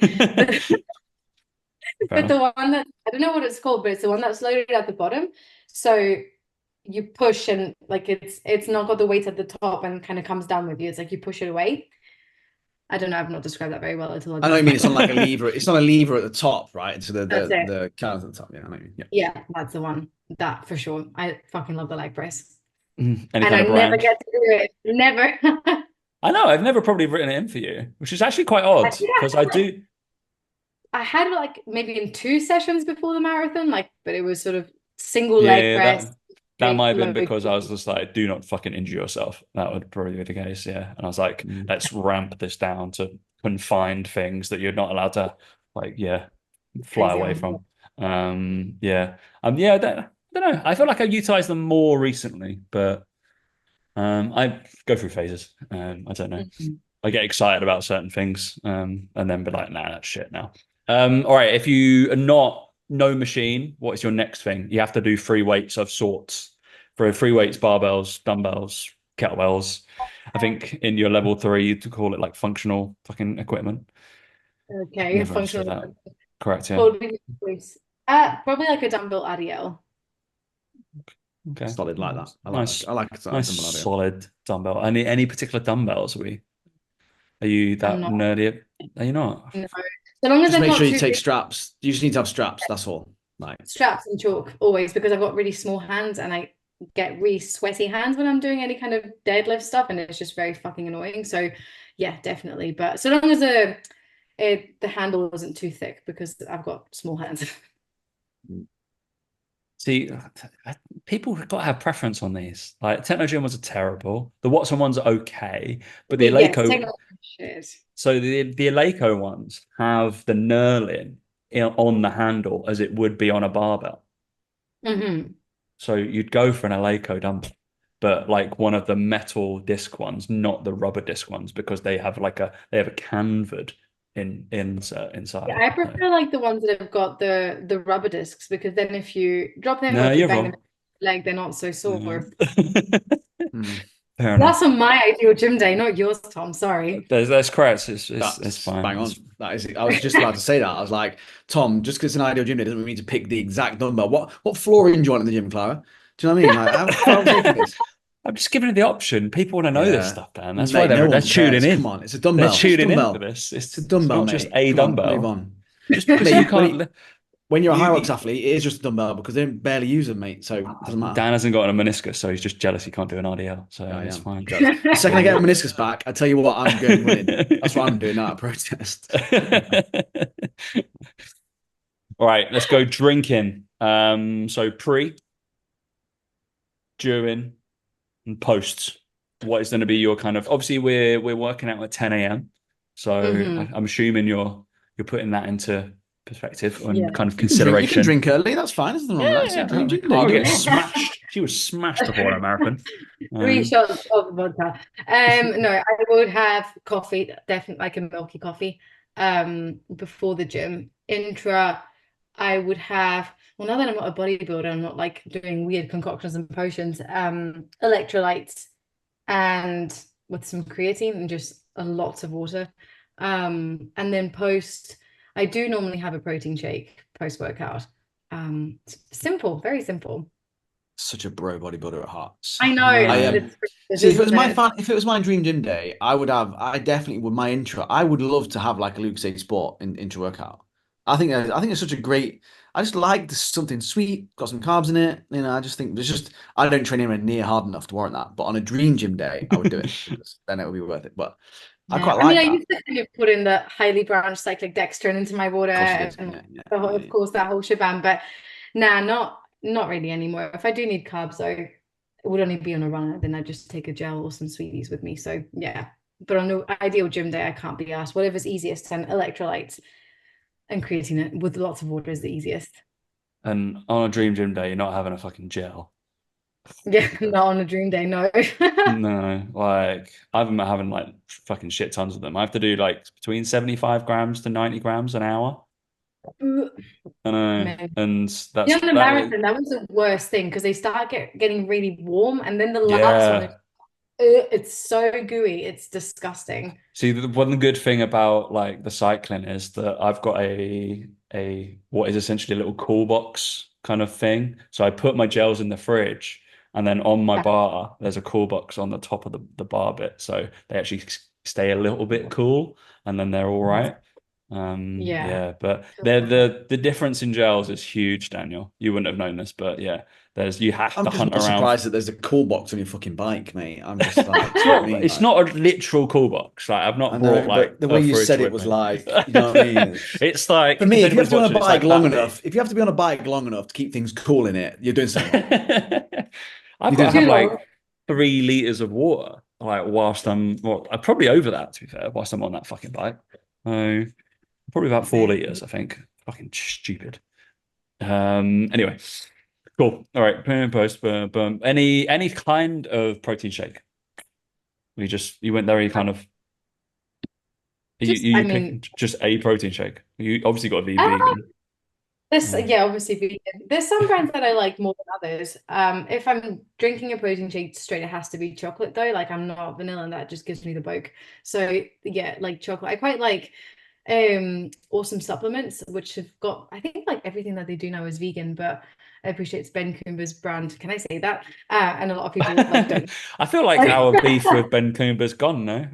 But Fair but the enough. one that I don't know what it's called, but it's the one that's loaded at the bottom. So you push and like it's not got the weight at the top and kind of comes down with you. It's like you push it away. I don't know. I've not described that very well until I I know what you mean. It's describe on like a it. lever. It's on a lever at the top, right? And so the That's the it. the counter's at the top. Yeah, I know what you mean. Yeah. Yeah, that's the one. That for sure. I fucking love the leg press. Any And kind I of never brand? get to do it. Never. I know, I've never probably written it in for you, which is actually quite I odd think because I do. I had like maybe in 2 sessions before the marathon, like, but it was sort of single leg Yeah, press, that big might have been low. because I was just like, do not fucking injure yourself. That would probably be the case, yeah. And I was like, Mm. let's ramp this down to confined things that you're not allowed to, like, yeah, fly Crazy away on. from. Yeah, yeah. I don't know. I feel like I've utilized them more recently, but I go through phases. I don't know. Mhm. I get excited about certain things, and then be like, nah, that's shit now. All right, if you are not no machine, what is your next thing? You have to do free weights of sorts. For free weights, barbells, dumbbells, kettlebells. I think in your level 3, you call it like functional fucking equipment. Okay, Never understood functional. that. Correct, yeah. What would be the choice? Probably like a dumbbell RDL. Okay. Solid like that. I like Nice, that. I like nice dumbbell idea. solid dumbbell. Any particular dumbbells? Are you I'm that not. nerdy? Are you not? No. So long as Just I'm make not sure you too take big, straps. You just need to have straps. That's all. Like, straps and chalk always because I've got really small hands and I get really sweaty hands when I'm doing any kind of deadlift stuff and it's just very fucking annoying. So yeah, definitely. But so long as the handle wasn't too thick because I've got small hands. See, people have got to have preference on these. Like Technogym was terrible. The Watson ones are okay, but the Yes, Eleiko, technology shit. so the Eleiko ones have the knurling on the handle as it would be on a barbell. Hmm. So you'd go for an Eleiko dumbbell. but like one of the metal disc ones, not the rubber disc ones, because they have a canvad insert Yeah, inside. I prefer like the ones that have got the rubber discs, because then if you drop them or No, if you you're bang them wrong. leg, they're not so Yeah. sore. Fair enough. That's on my ideal gym day, not yours, Tom. Sorry. That's correct. It's That's fine. bang on. That is. I was just about to say that. I was like, Tom, just because it's an ideal gym day doesn't mean to pick the exact dumbbell. What flooring do you want in the gym, Clara? Do you know what I mean? Like, how are we taking this? I'm just giving it the option. People want to know this Yeah, stuff, Dan. That's why mate, no they're one tuning cares. Come in. on, it's a They're dumbbell. It's a tuning in for dumbbell. this. It's a It's dumbbell, not just mate. a Come on, move dumbbell. on. Just because you Mate, can't. when you're a hyrox You, athlete, it is just a dumbbell because they don't barely use them, mate. So it doesn't matter. Dan hasn't got a meniscus, so he's just jealous he can't do an RDL. So Yeah, I it's am. fine. Jealous. The second I get a meniscus back, I tell you what, I'm going running. That's what I'm doing now at protest. All right, let's go drinking. So pre, during, and post. What is going to be your kind of? Obviously, we're working out at 10 a.m. So I'm assuming you're putting that into perspective and Yeah. kind of You can consideration. drink early. That's fine. There's nothing wrong with that. Yeah, It's a gym day. I'll You do get what you want. smashed. She was smashed before an American. 3 shots of vodka. No, I would have coffee, definitely like a milky coffee, before the gym. Intra, I would have, well, now that I'm not a bodybuilder, I'm not like doing weird concoctions and potions, electrolytes and with some creatine and just a lot of water. And then post, I do normally have a protein shake post workout. Simple, very simple. Such a bro bodybuilder at heart. I know. I am. See, Isn't it? If it was my dream gym day, I definitely would my intro. I would love to have like a Lucozade Sport in intra workout. I think it's such a great. I just like something sweet, got some carbs in it. You know, I just think there's just I don't train anywhere near hard enough to warrant that. But on a dream gym day, I would do it because then it would be worth it. But I Yeah, quite I mean, like I that. used to kind of put in the highly branched cyclic dextrin into my water, Of course you did. and Yeah. of course that whole shebang. But nah, not really anymore. If I do need carbs, though, it would only be on a run. Then I just take a gel or some sweeties with me. So yeah, but on an ideal gym day, I can't be asked. Whatever's easiest, and electrolytes and creatine with lots of water is the easiest. And on a dream gym day, you're not having a fucking gel. Yeah, not on a dream day, no. No, like I'm having like fucking shit tons of them. I have to do like between 75 grams to 90 grams an hour. I know, Man. and Yeah, on the that. marathon, that was the worst thing because they start getting really warm, and then the last one, Yeah. it's so gooey, it's disgusting. See, the one good thing about like the cycling is that I've got a what is essentially a little cool box kind of thing. So I put my gels in the fridge, and then on my bar there's a cool box on the top of the bar bit, so they actually stay a little bit cool, and then they're all right. Yeah. Yeah, but the difference in gels is huge, Daniel. You wouldn't have known this, but yeah, you have I'm to just hunt more around. surprised that there's a cool box on your fucking bike, mate. I'm just like, It's you know what I not. mean? It's Like, not a literal cool box. Like I've I not brought know, like but the way a you fridge said it with was me. like, you know what I mean? It's like For me, if you have anybody's to be on a watching, it's bike like long that big. enough, if you have to be on a bike long enough to keep things cool in it, you're doing something wrong. I've You're got doing to have Too something wrong. long. like 3 liters of water, like whilst I'm probably over that to be fair, whilst I'm on that fucking bike. So probably about 4 liters, I think. Fucking stupid. Anyway, cool. All right, post, boom, boom. Any kind of protein shake? You went there. You kind of Just, I you mean, pick just a protein shake. You obviously got to be uh, vegan. yeah, obviously vegan. There's some brands that I like more than others. If I'm drinking a protein shake straight, it has to be chocolate though. Like I'm not vanilla, and that just gives me the boke. So yeah, like chocolate. I quite like awesome supplements which have got, I think like everything that they do now is vegan, but I appreciate it's Ben Coomber's brand, can I say that? And a lot of people like don't. I feel like our beef with Ben Coomber's gone now.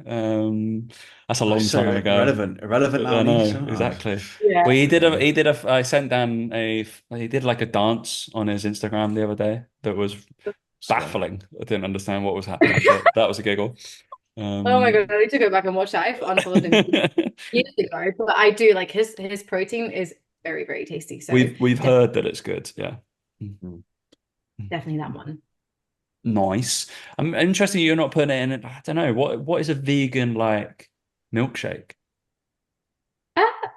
That's a Oh, long so time ago. irrelevant now, I know Nish. Oh, exactly. Yeah. Well, I sent Dan he did like a dance on his Instagram the other day that was swear. baffling. I didn't understand what was happening, but that was a giggle. Oh my God, Um, I need to go back and watch that. I've unfollowed him years ago, but I do like his protein is very, very tasty. So we've heard that it's good. Yeah. Mm. definitely that one. Nice. I'm interested you're not putting it in. I don't know what is a vegan like milkshake.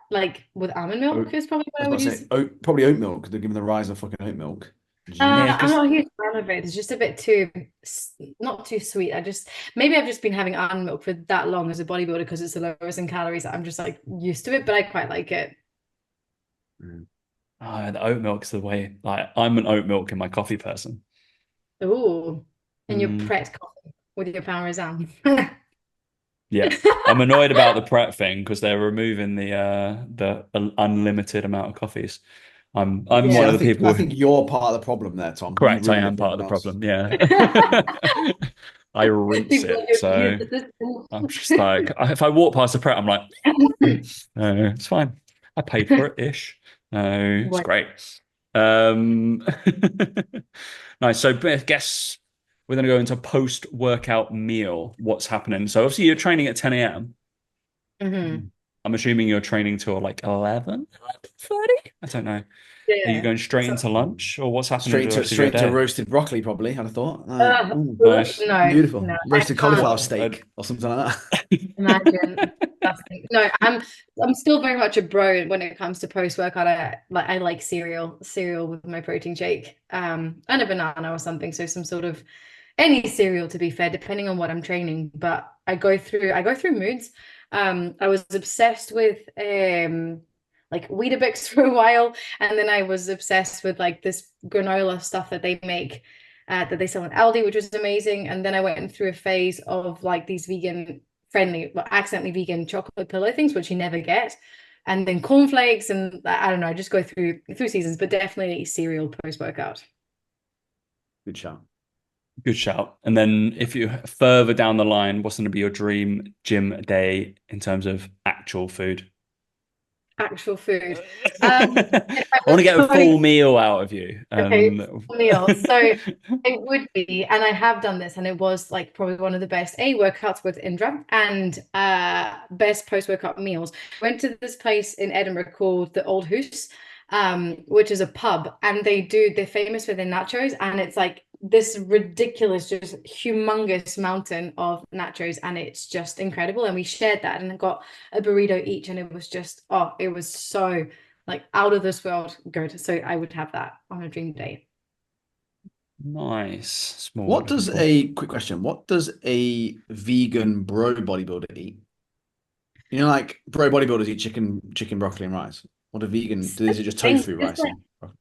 Like with almond milk Oat, is probably I what I was about would to say use. probably oat milk. They're giving the rise of fucking oat milk. Yeah, I'm because not a huge fan of it. It's just a bit too, not too sweet. Maybe I've just been having almond milk for that long as a bodybuilder because it's the lowest in calories. I'm just like used to it, but I quite like it. the oat milk's the way. Like I'm an oat milk in my coffee person. Ooh, and your Mm, Pret coffee with your parmesan. yeah, I'm annoyed about the Pret thing because they're removing the unlimited amount of coffees. I'm See, one Yeah. of the I people. think you're part of the problem there, Tom. You Correct, I ruin it am for part of the everyone else. problem. Yeah. I rinse People it, who abuse so the I'm just like, if I walk past the Pret, I'm like, no, it's fine. I paid for it ish. No, it's What? great. Um, nice. So I guess we're going to go into post-workout meal. What's happening? So obviously you're training at 10 a.m. Mhm. I'm assuming you're training till like 11:30. I don't know. Are you Yeah. going straight So, into lunch or what's happening the rest of your Straight to day? roasted broccoli, probably. I'd have thought. Like, ooh, Nice. no, beautiful. no, I Roasted can't cauliflower steak or something like that. imagine. Disgusting. No, I'm still very much a bro when it comes to post-workout. I like cereal with my protein shake, and a banana or something. So some sort of any cereal to be fair, depending on what I'm training. But I go through moods. I was obsessed with like Weetabix for a while, and then I was obsessed with like this granola stuff that they make, that they sell in Aldi, which was amazing. And then I went through a phase of like these vegan friendly, well, accidentally vegan chocolate pillow things, which you never get. And then cornflakes, and I don't know, I just go through seasons, but definitely cereal post workout. Good shout. Good shout. And then if you further down the line, what's going to be your dream gym day in terms of actual food? Actual food. I If I want was to get a full going, meal out of you. okay, full meal. So it would be, and I have done this, and it was like probably one of the best workouts with Indra and best post-workout meals. Went to this place in Edinburgh called the Old Hoose, which is a pub, and they're famous for their nachos, and it's like this ridiculous, just humongous mountain of nachos, and it's just incredible. And we shared that and got a burrito each, and it was just, oh, it was so like out of this world good. So I would have that on a dream day. Nice. Small What looking does for. a quick question? What does a vegan bro bodybuilder eat? You know, like bro bodybuilders eat chicken, broccoli, and rice. What a vegan? Is it just Things tofu, just rice, like and broccoli?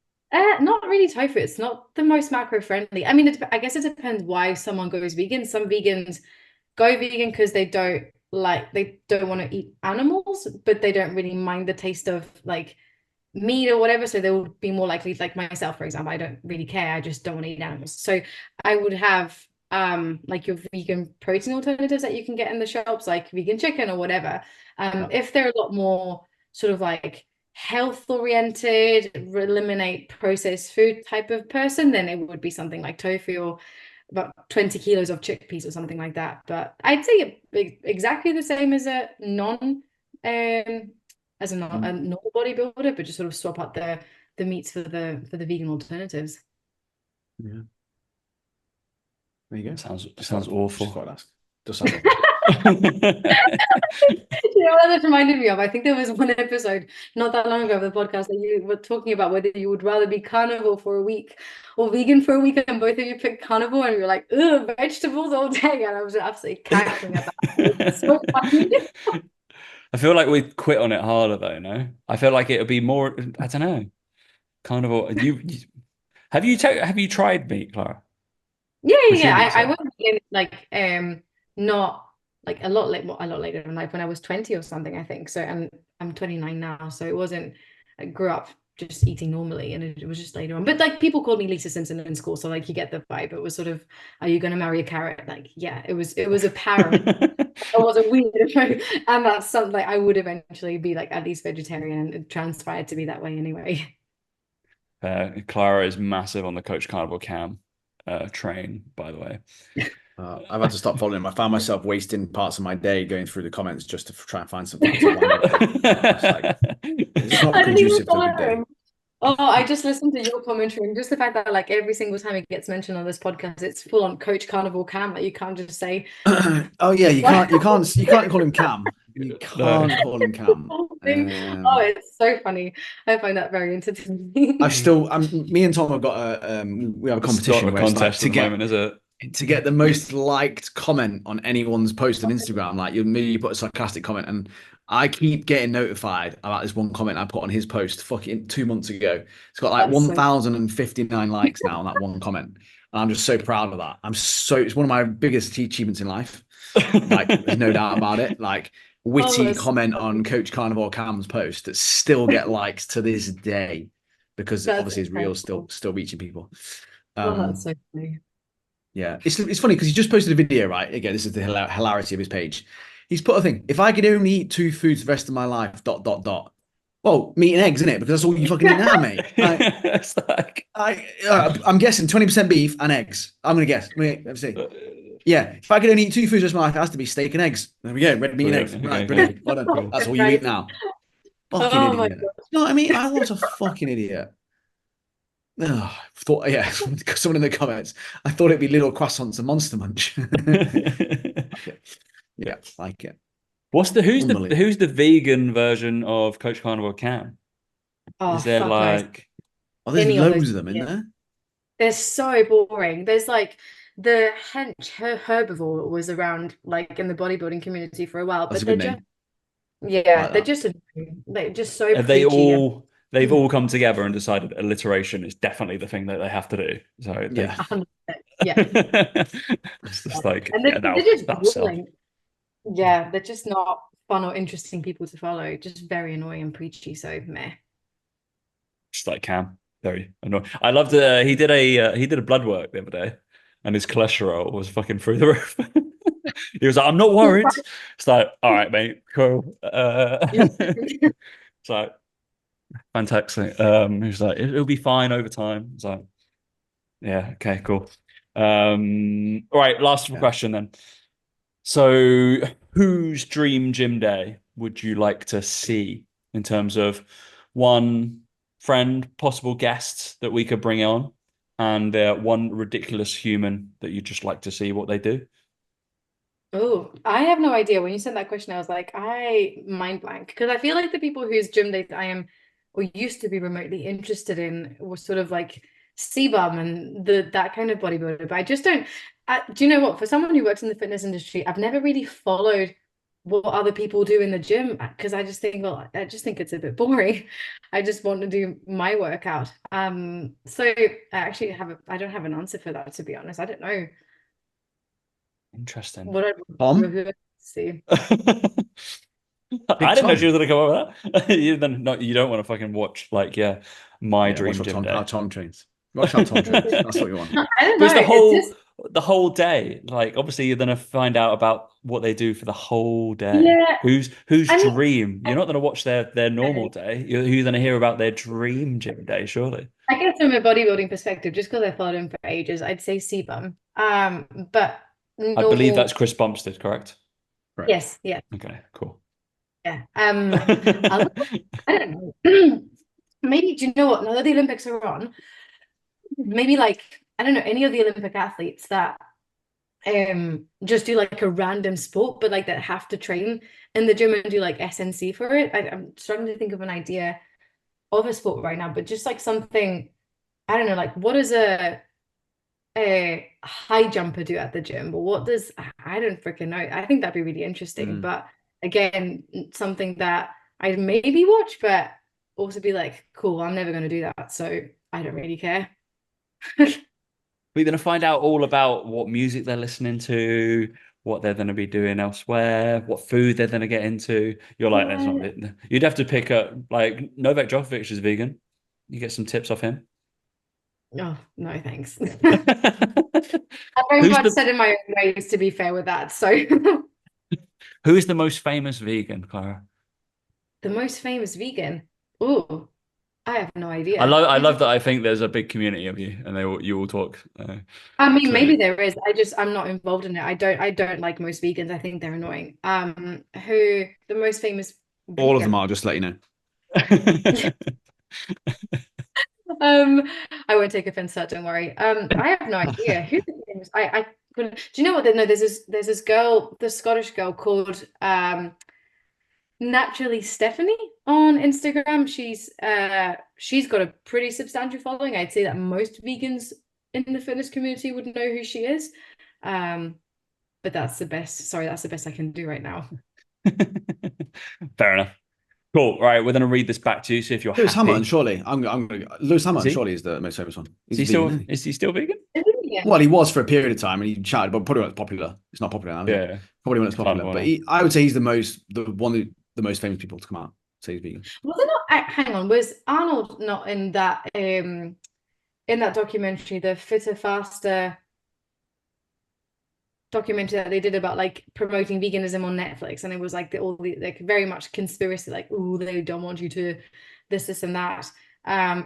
not really tofu. It's not the most macro friendly. I mean, I guess it depends why someone goes vegan. Some vegans go vegan because they don't want to eat animals, but they don't really mind the taste of like meat or whatever. So they would be more likely, like myself, for example. I don't really care. I just don't want to eat animals. So I would have like your vegan protein alternatives that you can get in the shops, like vegan chicken or whatever. Yeah. If they're a lot more sort of like health oriented, eliminate processed food type of person, then it would be something like tofu or about 20 kilos of chickpeas or something like that. But I'd say exactly the same as a a normal bodybuilder, but just sort of swap out the meats for the vegan alternatives. Yeah. There you go. Sounds Just awful. thought I'd ask. Does sound awful. You know what that reminded me of? I think there was one episode not that long ago of the podcast that you were talking about whether you would rather be carnivore for a week or vegan for a week, and both of you picked carnivore, and you were like, ugh, vegetables all day. And I was absolutely cackling at that. It was so funny. I feel like we quit on it harder though, no? I feel like it would be more, I don't know, kind of have you tried meat, Clara? Yeah, I'm yeah, yeah. assuming I so. went vegan like not like a lot later in life when I was 20 or something, I think. So and I'm 29 now, so it wasn't I grew up just eating normally and it was just later on. But like people called me Lisa Simpson in school, so like you get the vibe. It was sort of, are you gonna marry a carrot? Like, yeah, it was apparent. I wasn't weird. And that's something like I would eventually be like at least vegetarian and it transpired to be that way anyway. Clara is massive on the Coach Carnival Cam train, by the way. I've had to stop following him. I found myself wasting parts of my day going through the comments just to try and find something to wind up with. It's like, it's just not I didn't even conducive to a follow good day. him. Oh, I just listened to your commentary and just the fact that like every single time it gets mentioned on this podcast, it's full on Coach Carnival Cam that you can't just say Oh yeah, you can't call him Cam. You No. can't call him Cam. Oh, it's so funny. I find that very entertaining. Me and Tom have got we have a It's not competition a where it's like contest at the moment, is it? to get the most liked comment on anyone's post on Instagram. Like you put a sarcastic comment, and I keep getting notified about this one comment I put on his post fucking 2 months ago. It's got like That's so 1,059 likes now on that one comment. And I'm just so proud of that. It's one of my biggest achievements in life. Like, there's no doubt about it. Like, oh, witty that's so comment on funny. Coach Carnivore Cam's post that still get likes to this day because That's obviously his reels incredible. still reaching people. Oh, that's Um, so funny. yeah, it's funny because he just posted a video, right? Again, this is the hilarity of his page. He's put a thing: if I could only eat two foods the rest of my life, dot dot dot. Well, meat and eggs, isn't it? Because that's all you fucking eat now, mate. It's like I'm guessing 20% beef and eggs. I'm gonna guess. Let's see. Yeah, if I could only eat two foods the rest of my life, it has to be steak and eggs. There we go, red meat and eggs. brilliant. Right, Okay, brilliant. cool. Well done. Cool. That's all you eat Right. now. Fucking Oh my idiot. God. You know what I mean? I was a fucking idiot. Oh, thought, yeah, someone in the comments. I thought it'd be little croissants and Monster Munch. Yeah, like it. Unbelievable. Who's the vegan version of Coach Carnivore Cam? Oh, Is there fuck knows. like Oh, there's Any of those. loads of them in there. They're so boring. There's like the herbivore was around like in the bodybuilding community for a while, That's but a they're good just name. I yeah, like they're that. just annoying. They're just so have they preachy. all they've all come together and decided alliteration is definitely the thing that they have to do. So they Yeah. 100%. Yeah. it's just like, And yeah, they're no, just that's self. boring. Yeah, they're just not fun or interesting people to follow. Just very annoying and preachy. So meh. Just like Cam. Very annoying. I loved he did a blood work the other day and his cholesterol was fucking through the roof. He was like, I'm not worried. It's like, all right, mate, cool. So fantastic. He was like, it'll be fine over time. It's like, yeah, okay, cool. All right, last Yeah. question then. So, whose dream gym day would you like to see in terms of one friend, possible guests that we could bring on, and one ridiculous human that you'd just like to see what they do? Oh, I have no idea. When you sent that question, I was like, I mind blank because I feel like the people whose gym dates I am or used to be remotely interested in were sort of like CBum and that kind of bodybuilder. But I just don't. Do you know what? For someone who works in the fitness industry, I've never really followed what other people do in the gym because I just think, well, I just think it's a bit boring. I just want to do my workout. So I don't have an answer for that, to be honest. I don't know. Interesting. What Tom, I'd see. I pick didn't know she Tom. was gonna come up with that. You don't want to fucking watch like my Yeah, watch dream what gym Tom how day. Tom trains. Watch how Tom trains. That's what you want. I don't But it's know. It's just the whole day. Like obviously you're gonna find out about what they do for the whole day. yeah. Whose I mean, dream? You're not gonna watch their normal day. You're gonna hear about their dream gym day, surely. I guess from a bodybuilding perspective, just because I followed him for ages, I'd say CBum. But I believe that's normal. Chris Bumstead, correct? Correct. Yes, yeah, Okay, cool. yeah. I I don't know. Maybe do you know what? Now that the Olympics are on, maybe like I don't know any of the Olympic athletes that just do like a random sport, but like that have to train in the gym and do like SNC for it. I'm struggling to think of an idea of a sport right now, but just like something, I don't know, like what does a high jumper do at the gym? But what does I don't freaking know. I think that'd be really interesting. Mm. But again, something that I'd maybe watch, but also be like, cool, I'm never gonna do that. So I don't really care. We're gonna find out all about what music they're listening to, what they're gonna be doing elsewhere, what food they're gonna get into. You're like, that's not Yeah. it. You'd have to pick up like Novak Djokovic is vegan. You get some tips off him. Oh, no, thanks. I'm very Who's much the set in my own ways to be fair with that. So who is the most famous vegan, Clara? the most famous vegan. Oh, I have no idea. I love that I think there's a big community of you and you all talk I mean, maybe clearly. there is. I'm not involved in it. I don't like most vegans. I think they're annoying. Who the most famous All of them vegan? are, just to let you know. Um, I won't take offense to that, don't worry. I have no idea. Who's the famous? I couldn't. Do you know what? No, there's this girl, the Scottish girl called Naturally Stephanie on Instagram. She's got a pretty substantial following. I'd say that most vegans in the fitness community would know who she is. But that's the best. Sorry, that's the best I can do right now. Fair enough. Cool. Right, we're gonna read this back to you, see if you're Lewis Hamilton, happy. surely. I'm gonna Lewis Is Hamilton, he? surely is the most famous one. Is He's he vegan, still isn't he? is he still vegan? Well, he was for a period of time, and he chatted, but probably not popular. It's not popular now, is it? Yeah. Probably when it's Kind popular, of but wanna. I would say he's the most famous people to come out. Say he's vegan. Was it not? Hang on, was Arnold not in that documentary, the Fitter Faster documentary that they did about like promoting veganism on Netflix, and it was like all the like very much conspiracy, like, oh, they don't want you to this and that.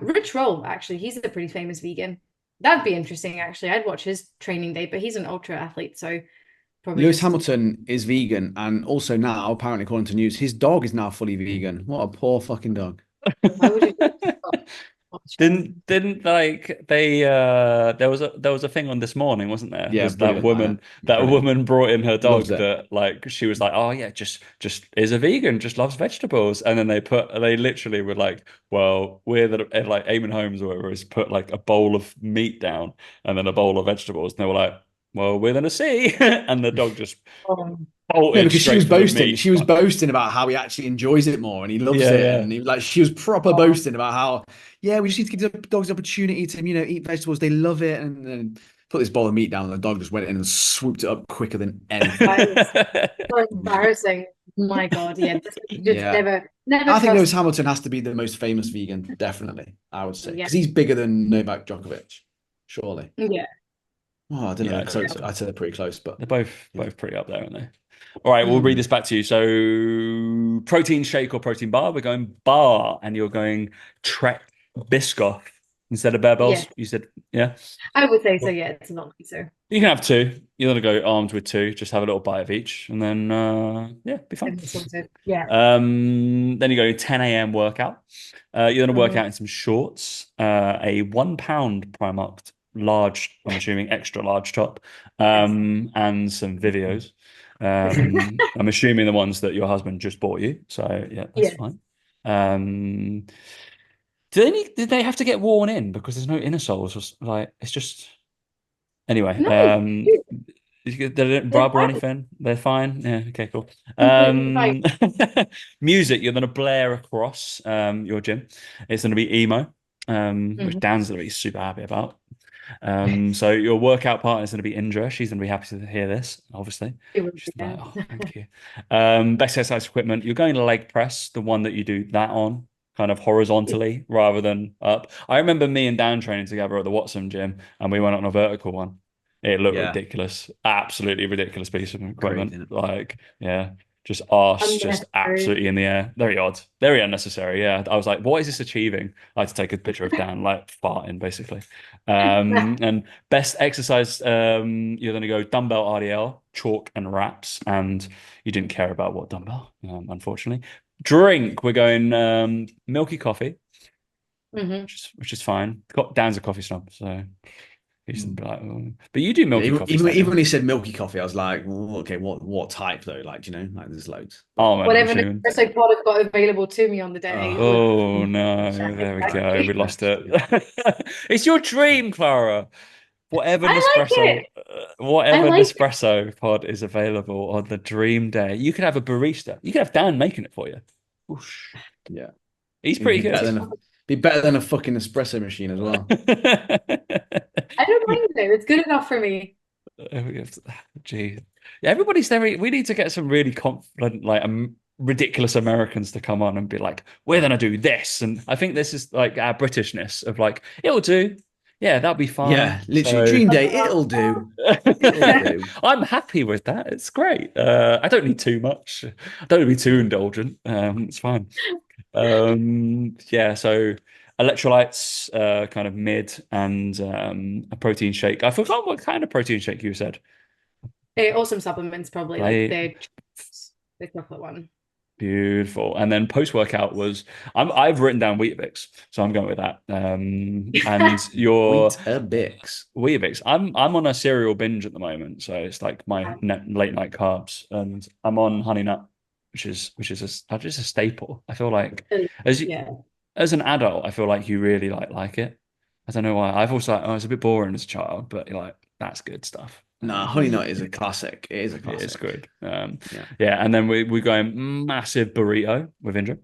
Rich Roll, actually, he's a pretty famous vegan. That'd be interesting, actually. I'd watch his training day, but he's an ultra athlete, so probably Lewis just Hamilton is vegan, and also now, apparently, according to news, his dog is now fully vegan. What a poor fucking dog. why would you Didn't like they there was a thing on This Morning, wasn't there? Yeah, There's brilliant. that Brilliant. woman brought in her Loves dog it. that like she was like, oh yeah, just is a vegan, just loves vegetables. And then they literally were like, well, we're the and, like Eamon Holmes or whatever has put like a bowl of meat down and then a bowl of vegetables. And they were like, well, we're gonna see. And the dog just No, bolted because she was straight for the boasting. meat. She was boasting about how he actually enjoys it more and he loves Yeah, it. yeah. And he like she was proper boasting about how, yeah, we just need to give the dogs the opportunity to, eat vegetables. They love it. And then put this bowl of meat down, and the dog just went in and swooped it up quicker than anything. That is so embarrassing. My God, yeah, just Yeah. never I think Lewis trust. Hamilton has to be the most famous vegan, definitely, I would say. Yeah, Because he's bigger than Novak Djokovic, surely. yeah. Oh, I don't Yeah, know. I'd say Close. so. I'd say they're pretty close, but They're both yeah. both pretty up there, aren't they? All right, we'll read Mm. this back to you. So, protein shake or protein bar? We're going bar, and you're going Trek Biscoff instead of Yeah, barbells. You said, yeah. I would say so. Cool. Yeah, it's a lot nicer. You can have two. You're gonna go armed with two. Just have a little bite of each, and then yeah, be fine. And sorted. Yeah. Then you go 10 a.m. workout. You're gonna work Mhm. out in some shorts, a 1 pound Primark large, I'm assuming extra large top, Yes. and some videos. I'm assuming the ones that your husband just bought you. So yeah, that's Yeah. fine. Um, did they have to get worn in because there's no inner soles? Or, like it's just anyway. No, They didn't they're rub or fine. anything. They're fine. Yeah. Okay. Cool. Completely fine. Music. You're gonna blare across your gym. It's gonna be emo, which Mhm. Dan's gonna be super happy about. So your workout partner is going to be Indra. She's going to be happy to hear this, obviously. It was, She's like, yeah. oh, thank you. Best exercise equipment. You're going to leg press, the one that you do that on, kind of horizontally rather than up. I remember me and Dan training together at the Watson gym, and we went on a vertical one. It looked Yeah, ridiculous, absolutely ridiculous piece of crazy. equipment. Isn't Like, yeah, just arse, just Unnecessary. absolutely in the air. Very odd, very unnecessary. Yeah, I was like, what is this achieving? I had to take a picture of Dan like farting, basically. And best exercise, you're going to go dumbbell RDL, chalk and wraps, and you didn't care about what dumbbell, unfortunately. Drink, we're going milky coffee, Mhm. which is fine. Dan's a coffee snob, so he's Mm. like, oh. But you do Yeah, milky coffees, even don't you? when he said milky coffee, I was like, okay, what type though? Like, like there's loads. But Oh man, I'm Whatever assuming. Nespresso pod have got available to me on the day would Oh no, there we go. We lost it. It's your dream, Clara. I like it. I Whatever like it. Nespresso pod is available on the dream day. You could have a barista. You could have Dan making it for you. Whoosh. Yeah, He's it'd pretty good. be better than a fucking espresso machine as well. I don't mind it. It's good enough for me. Gee, yeah, everybody's there. We need to get some really confident, like ridiculous Americans to come on and be like, "We're gonna do this," and I think this is like our Britishness of like, "It'll do." Yeah, that'll be Yeah, fine. literally, So dream day, it'll do. It'll do. I'm happy with that. It's great. I don't need too much. I don't need to be too indulgent. It's fine. Yeah, so electrolytes, kind of mid, and a protein shake. I forgot what kind of protein shake you said. Awesome supplements, probably like Right. the chocolate one. Beautiful. And then post workout was I've written down Weetabix, so I'm going with that. And your Weetabix. Weetabix. I'm on a cereal binge at the moment, so it's like my late night carbs, and I'm on honey nut. which is just a staple. I feel like as you, Yeah. as an adult, I feel like you really like it. I don't know why. I've also I was a bit boring as a child, but like that's good stuff. No, Honey Nut is a classic. It is a It is classic. good. Yeah. Yeah, and then we're going massive burrito with Indra.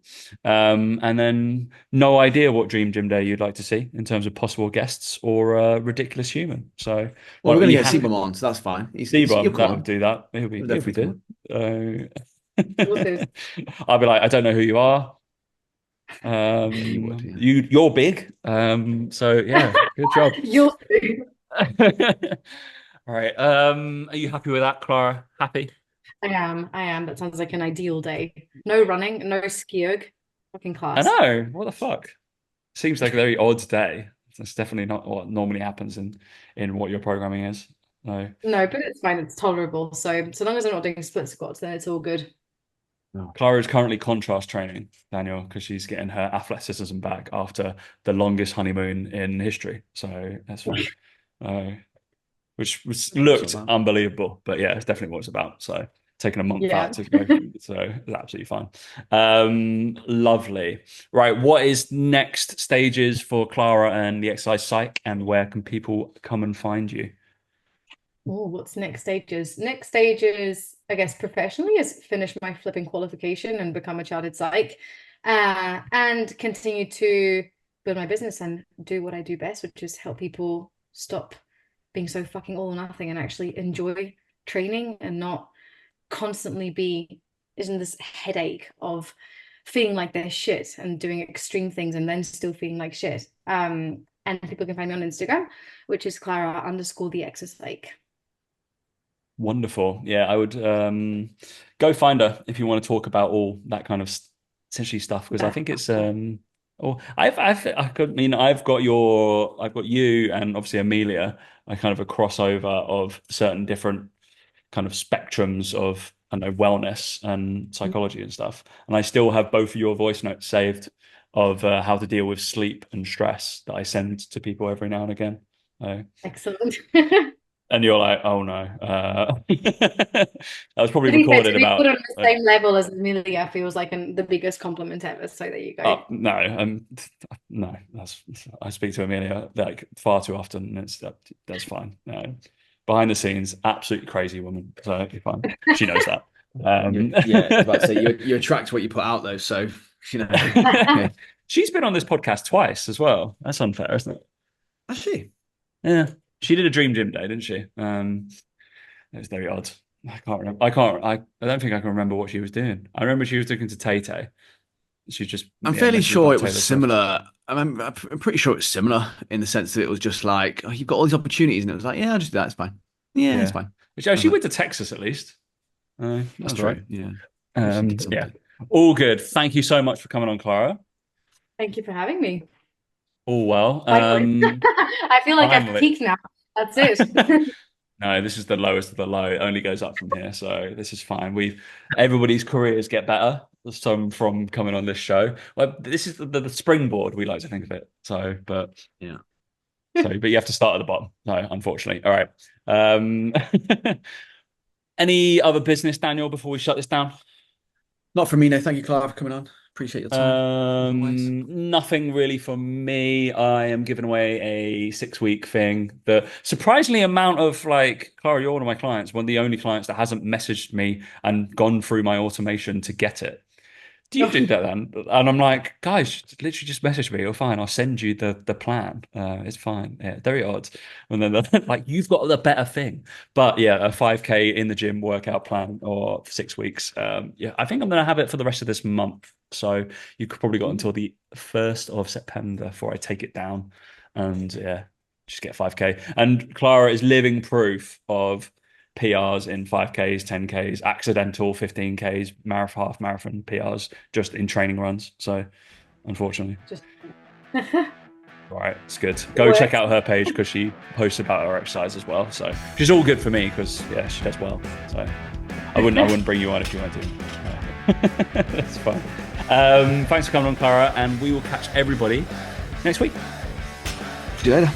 And then no idea what dream gym day you'd like to see in terms of possible guests or ridiculous human. So, Well, we're are going to you get happy? Seaborn on, so that's fine. He'll D-Bomb, come that would on. do that. He'll be He'll definitely come good. on. Sorted. I'll be like, I don't know who you are. He would, yeah. You're big. So yeah, good job. You'll All right. Are you happy with that, Clara? Happy? I am. That sounds like an ideal day. No running, no skiing. Fucking I class. know. What the fuck? Seems like a very odd day. That's definitely not what normally happens in what your programming is. No. No, but it's fine. It's tolerable. So long as I'm not doing split squats, then it's all good. No. Clara is currently contrast training, Daniel, because she's getting her athleticism back after the longest honeymoon in history. So that's fine. Which looked unbelievable, but yeah, it's definitely what it's about. So taking a month out to go, so it's absolutely fine. Lovely. Right, what is next stages for Clara and the exercise psych, and where can people come and find you? Oh, what's next stages? Next stages, I guess, professionally is finish my flipping qualification and become a chartered psych, and continue to build my business and do what I do best, which is help people stop being so fucking all or nothing and actually enjoy training and not constantly be in this headache of feeling like they're shit and doing extreme things and then still feeling like shit. And people can find me on Instagram, which is Clara_the_exercise. Wonderful. Yeah, I would go find her if you want to talk about all that kind of essentially stuff, because I think it's I've got you and obviously Amelia, a kind of a crossover of certain different kind of spectrums of, I don't know, wellness and psychology and stuff. And I still have both of your voice notes saved of how to deal with sleep and stress that I send to people every now and again. Excellent. And you're like, oh no. That was probably recorded about. To be put on the same level as Amelia feels like the biggest compliment ever. So there you go. No, I speak to Amelia like far too often. And that's fine. No. Behind the scenes, absolutely crazy woman. So you're fine. She knows that. I was about to say you attract what you put out though. So yeah. She's been on this podcast twice as well. That's unfair, isn't it? Has she? Yeah. She did a dream gym day, didn't she? It was very odd. I can't remember. I don't think I can remember what she was doing. I remember she was talking to Tay Tay. She's just. I'm fairly sure it was similar. I'm pretty sure it's similar in the sense that it was just like, oh, you've got all these opportunities, and it was like, yeah, I'll just do that. It's fine. Yeah, it's fine. She went to Texas at least. That's true. Right. Yeah. Yeah. All good. Thank you so much for coming on, Clara. Thank you for having me. All well. I feel like I've peaked now. That's it. No, this is the lowest of the low. It only goes up from here, so this is fine. Everybody's careers get better. Some from coming on this show. Well, this is the springboard, we like to think of it. But you have to start at the bottom. No, unfortunately. All right. Any other business, Daniel, before we shut this down? Not for me, no. Thank you, Clara, for coming on. Appreciate your time. Nothing really for me. I am giving away a 6-week thing. The surprisingly amount of Clara, you're one of my clients, one of the only clients that hasn't messaged me and gone through my automation to get it. Do you do that then? And I'm like, guys, literally just message me. You're fine. I'll send you the plan. It's fine. Yeah, very odd. And then they're like, you've got the better thing. But yeah, a 5K in the gym workout plan or 6 weeks. Yeah, I think I'm going to have it for the rest of this month. So you could probably got until the 1st of September before I take it down. And yeah, just get 5K. And Clara is living proof of PRs in 5Ks, 10Ks, accidental 15Ks, half marathon PRs just in training runs. So unfortunately. All right, it's good. Go check out her page because she posts about her exercise as well. So she's all good for me because she does well. So I wouldn't bring you on if you wanted to. That's fine. Thanks for coming on, Clara, and we will catch everybody next week. See you later.